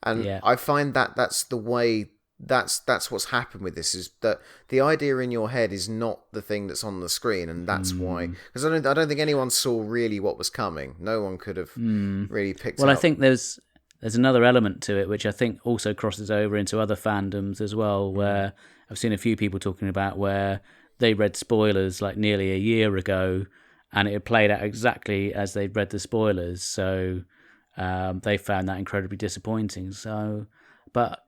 A: And I find that that's the way, that's what's happened with this, is that the idea in your head is not the thing that's on the screen, and that's why, because I don't think anyone saw really what was coming. No one could have really picked it up.
B: Well, I think there's another element to it which I think also crosses over into other fandoms as well, where I've seen a few people talking about where they read spoilers like nearly a year ago and it had played out exactly as they'd read the spoilers, so they found that incredibly disappointing. So, but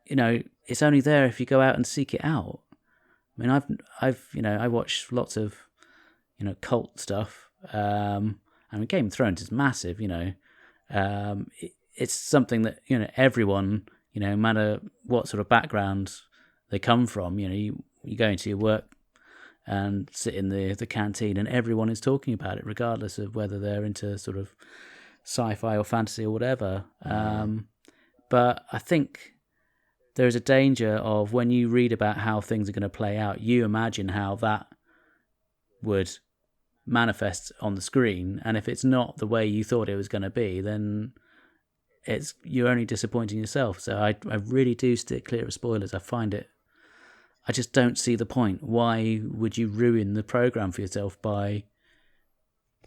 B: it's only there if you go out and seek it out. I mean, I watch lots of cult stuff. I mean, Game of Thrones is massive. It's something that everyone, no matter what sort of background they come from, you go into your work and sit in the canteen, and everyone is talking about it, regardless of whether they're into sort of sci-fi or fantasy or whatever. But I think there is a danger of when you read about how things are going to play out, you imagine how that would manifest on the screen, and if it's not the way you thought it was going to be, then you're only disappointing yourself. So I really do stick clear of spoilers. I just don't see the point. Why would you ruin the program for yourself by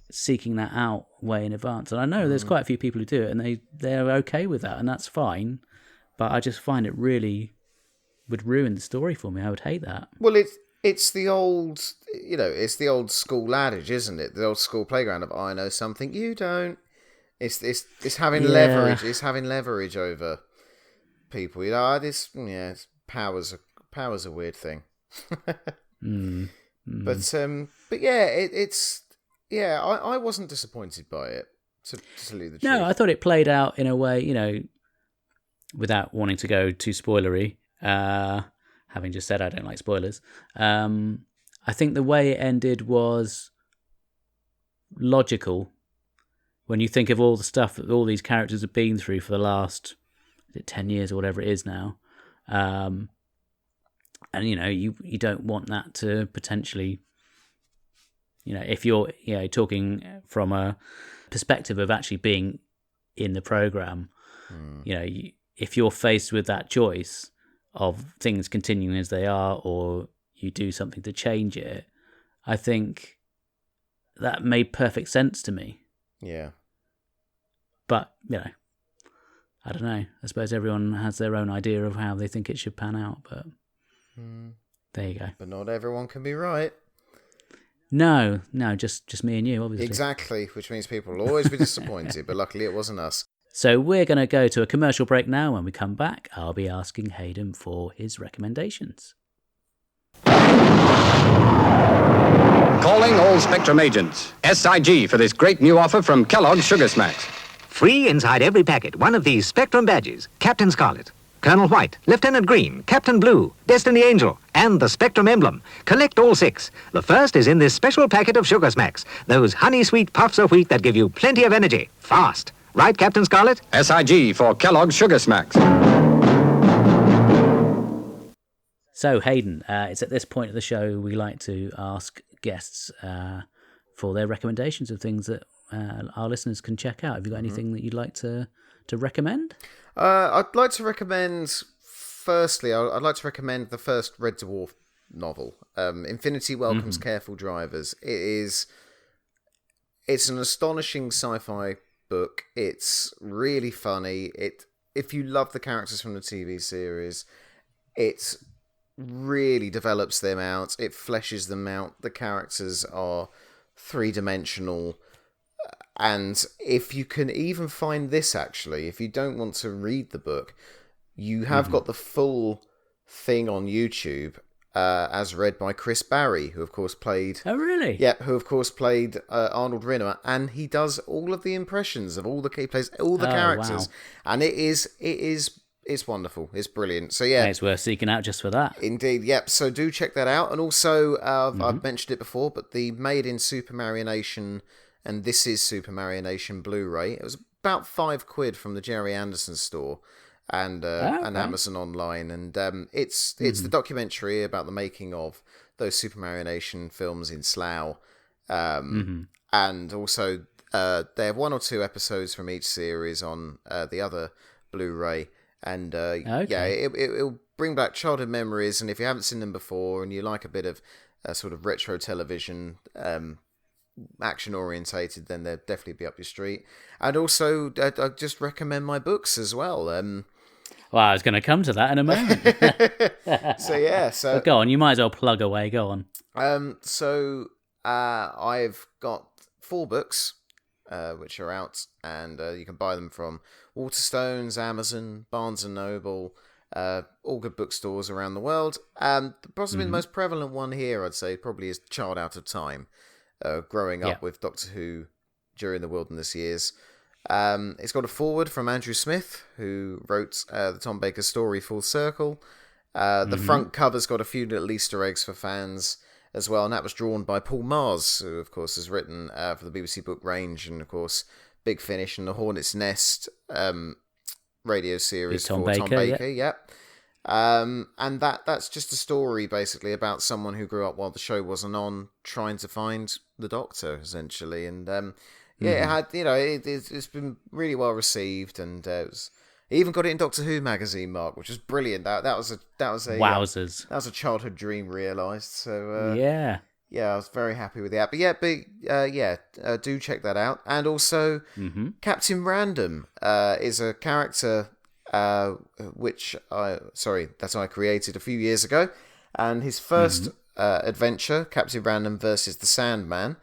B: seeking that out way in advance? And I know there's quite a few people who do it, and they're okay with that, and that's fine. But I just find it really would ruin the story for me. I would hate that.
A: Well, it's the old, it's the old school adage, isn't it? The old school playground of I know something you don't. It's having leverage. It's having leverage over people. Power's a weird thing. But yeah, I wasn't disappointed by it. To tell you the truth.
B: No, I thought it played out in a way, without wanting to go too spoilery. Having just said I don't like spoilers, I think the way it ended was logical. When you think of all the stuff that all these characters have been through for the last 10 years or whatever it is now, and you don't want that to potentially, if you're talking from a perspective of actually being in the program, if you're faced with that choice of things continuing as they are, or you do something to change it, I think that made perfect sense to me.
A: Yeah.
B: But, I don't know. I suppose everyone has their own idea of how they think it should pan out, but there you go.
A: But not everyone can be right.
B: No, just me and you, obviously.
A: Exactly, which means people will always be disappointed, but luckily it wasn't us.
B: So we're going to go to a commercial break now. When we come back, I'll be asking Hayden for his recommendations.
C: Calling all Spectrum agents. SIG for this great new offer from Kellogg's Sugar Smacks.
D: Free inside every packet, one of these Spectrum badges. Captain Scarlet, Colonel White, Lieutenant Green, Captain Blue, Destiny Angel, and the Spectrum emblem. Collect all 6. The first is in this special packet of Sugar Smacks. Those honey-sweet puffs of wheat that give you plenty of energy. Fast. Right, Captain Scarlet?
C: SIG for Kellogg's Sugar Smacks.
B: So, Hayden, it's at this point of the show we like to ask guests for their recommendations of things that our listeners can check out. Have you got anything that you'd like to recommend?
A: I'd like to recommend, firstly, I'd like to recommend the first Red Dwarf novel, Infinity Welcomes Careful Drivers. It's an astonishing sci-fi book. It's really funny. If you love the characters from the TV series, it really develops them out. It fleshes them out. The characters are three-dimensional. And if you can even find this, actually, if you don't want to read the book, you have got the full thing on YouTube, as read by Chris Barry, who of course played...
B: Oh, really?
A: Yeah, who of course played Arnold Rinner, and he does all of the impressions of all the key players, all the characters,
B: wow.
A: And it's wonderful. It's brilliant. So yeah,
B: it's worth seeking out just for that.
A: Indeed, yep. So do check that out, and also I've mentioned it before, but the Made in Supermarionation and This Is Supermarionation Blu-ray. It was about £5 from the Gerry Anderson store. And Amazon Online, and it's the documentary about the making of those Supermarionation films in Slough, and also they have 1 or 2 episodes from each series on the other Blu-ray, and it'll bring back childhood memories. And if you haven't seen them before and you like a bit of sort of retro television, action orientated, then they'll definitely be up your street. And also I just recommend my books as well.
B: Well, I was going to come to that in a moment.
A: So
B: go on, you might as well plug away. Go on.
A: I've got 4 books which are out, and you can buy them from Waterstones, Amazon, Barnes and Noble, all good bookstores around the world. Possibly the most prevalent one here, I'd say, probably is Child Out of Time. Growing up with Doctor Who during the Wilderness years. It's got a foreword from Andrew Smith, who wrote the Tom Baker story Full Circle. The front cover's got a few little Easter eggs for fans, as well, and that was drawn by Paul Mars, who of course has written for the BBC Book range, and of course Big Finish and the Hornet's Nest radio series
B: Tom
A: for Tom Baker.
B: yeah.
A: Yep. And that's just a story basically about someone who grew up while the show wasn't on, trying to find the Doctor essentially, and it had, it's been really well received, and he even got it in Doctor Who magazine, Mark, which was brilliant. That was a
B: wowzers.
A: That was a childhood dream realised. So
B: yeah,
A: I was very happy with that. But do check that out. And also, Captain Random is a character that I created a few years ago, and his first adventure, Captain Random versus the Sandman.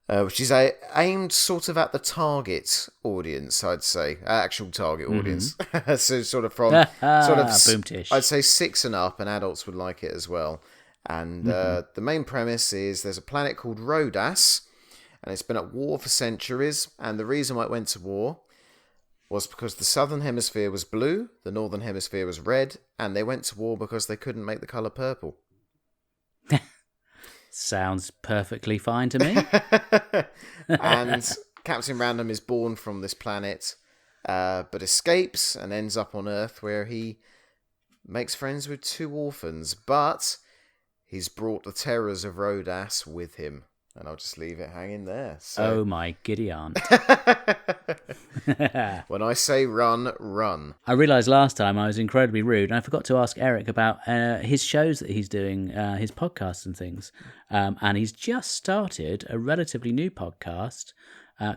A: Which is aimed sort of at the target audience, I'd say, actual target audience. So sort of from
B: Boomtish.
A: I'd say 6 and up, and adults would like it as well. And the main premise is there's a planet called Rhodas, and it's been at war for centuries. And the reason why it went to war was because the southern hemisphere was blue, the northern hemisphere was red, and they went to war because they couldn't make the colour purple.
B: Sounds perfectly fine to me.
A: And Captain Random is born from this planet, but escapes and ends up on Earth, where he makes friends with 2 orphans, but he's brought the terrors of Rhodas with him. And I'll just leave it hanging there. So,
B: oh my giddy aunt.
A: when I say run, run.
B: I realised last time I was incredibly rude, and I forgot to ask Eric about his shows that he's doing, his podcasts and things. And he's just started a relatively new podcast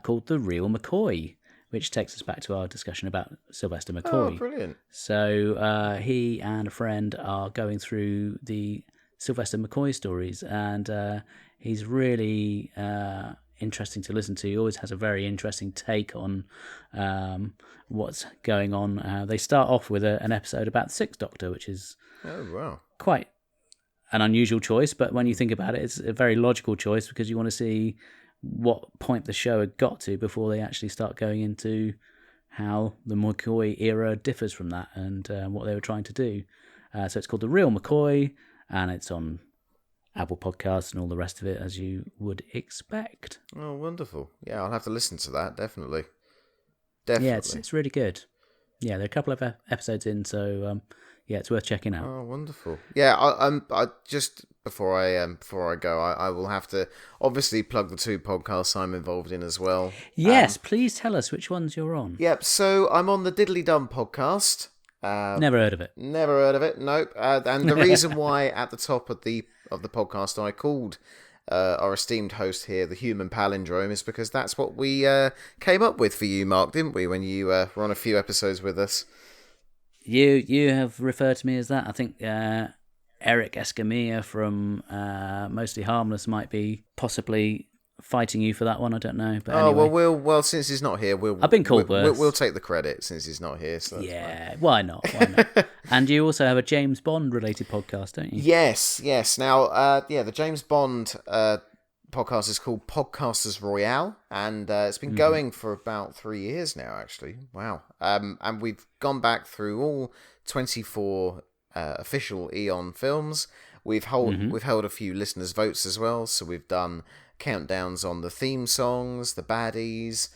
B: called The Real McCoy, which takes us back to our discussion about Sylvester McCoy.
A: Oh, brilliant.
B: So he and a friend are going through the Sylvester McCoy stories, and he's really interesting to listen to. He always has a very interesting take on what's going on. They start off with an episode about the Sixth Doctor, which is quite an unusual choice, but when you think about it, it's a very logical choice, because you want to see what point the show had got to before they actually start going into how the McCoy era differs from that, and what they were trying to do. So it's called The Real McCoy, and it's on Apple Podcasts and all the rest of it, as you would expect.
A: Oh, wonderful. Yeah, I'll have to listen to that, definitely.
B: Yeah, it's really good. Yeah, there are a couple of episodes in, so it's worth checking out.
A: Oh, wonderful. Yeah, I just before I go, I will have to obviously plug the 2 podcasts I'm involved in as well.
B: Yes, please tell us which ones you're on.
A: Yep, so I'm on the Diddly Dum podcast.
B: Never heard of it.
A: Never heard of it. Nope. And the reason why at the top of the podcast I called our esteemed host here the Human Palindrome is because that's what we came up with for you, Mark, didn't we? When you were on a few episodes with us.
B: You have referred to me as that. I think Eric Escamilla from Mostly Harmless might be possibly fighting you for that one. I don't know. But anyway.
A: Well, since he's not here,
B: I've been called worse.
A: We'll take the credit since he's not here. So
B: yeah, why not? Why not? And you also have a James Bond related podcast, don't you?
A: Yes. Now, the James Bond podcast is called Podcasters Royale, and it's been going for about 3 years now, actually. Wow. And we've gone back through all 24 official Eon films. We've held a few listeners' votes as well, so we've done countdowns on the theme songs, the baddies,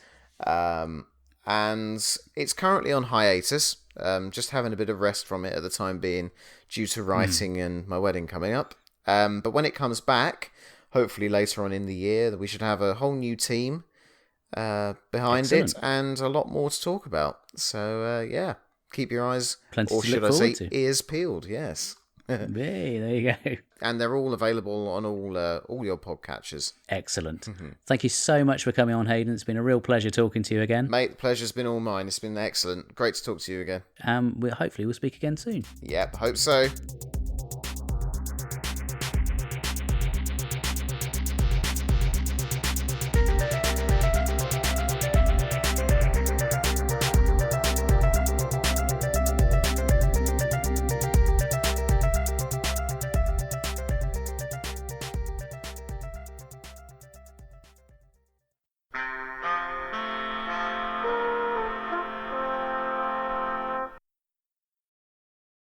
A: and it's currently on hiatus. Just having a bit of rest from it at the time being, due to writing and my wedding coming up. But when it comes back, hopefully later on in the year, we should have a whole new team behind it and a lot more to talk about. So keep your eyes,
B: plenty
A: or
B: to
A: should
B: look
A: I say,
B: to.
A: ears peeled. Yes.
B: Hey, there you go.
A: And they're all available on all your podcatchers.
B: Excellent. Thank you so much for coming on, Hayden. It's been a real pleasure talking to you again.
A: Mate, the pleasure's been all mine. It's been excellent. Great to talk to you again.
B: Hopefully we'll speak again soon.
A: Yep, hope so.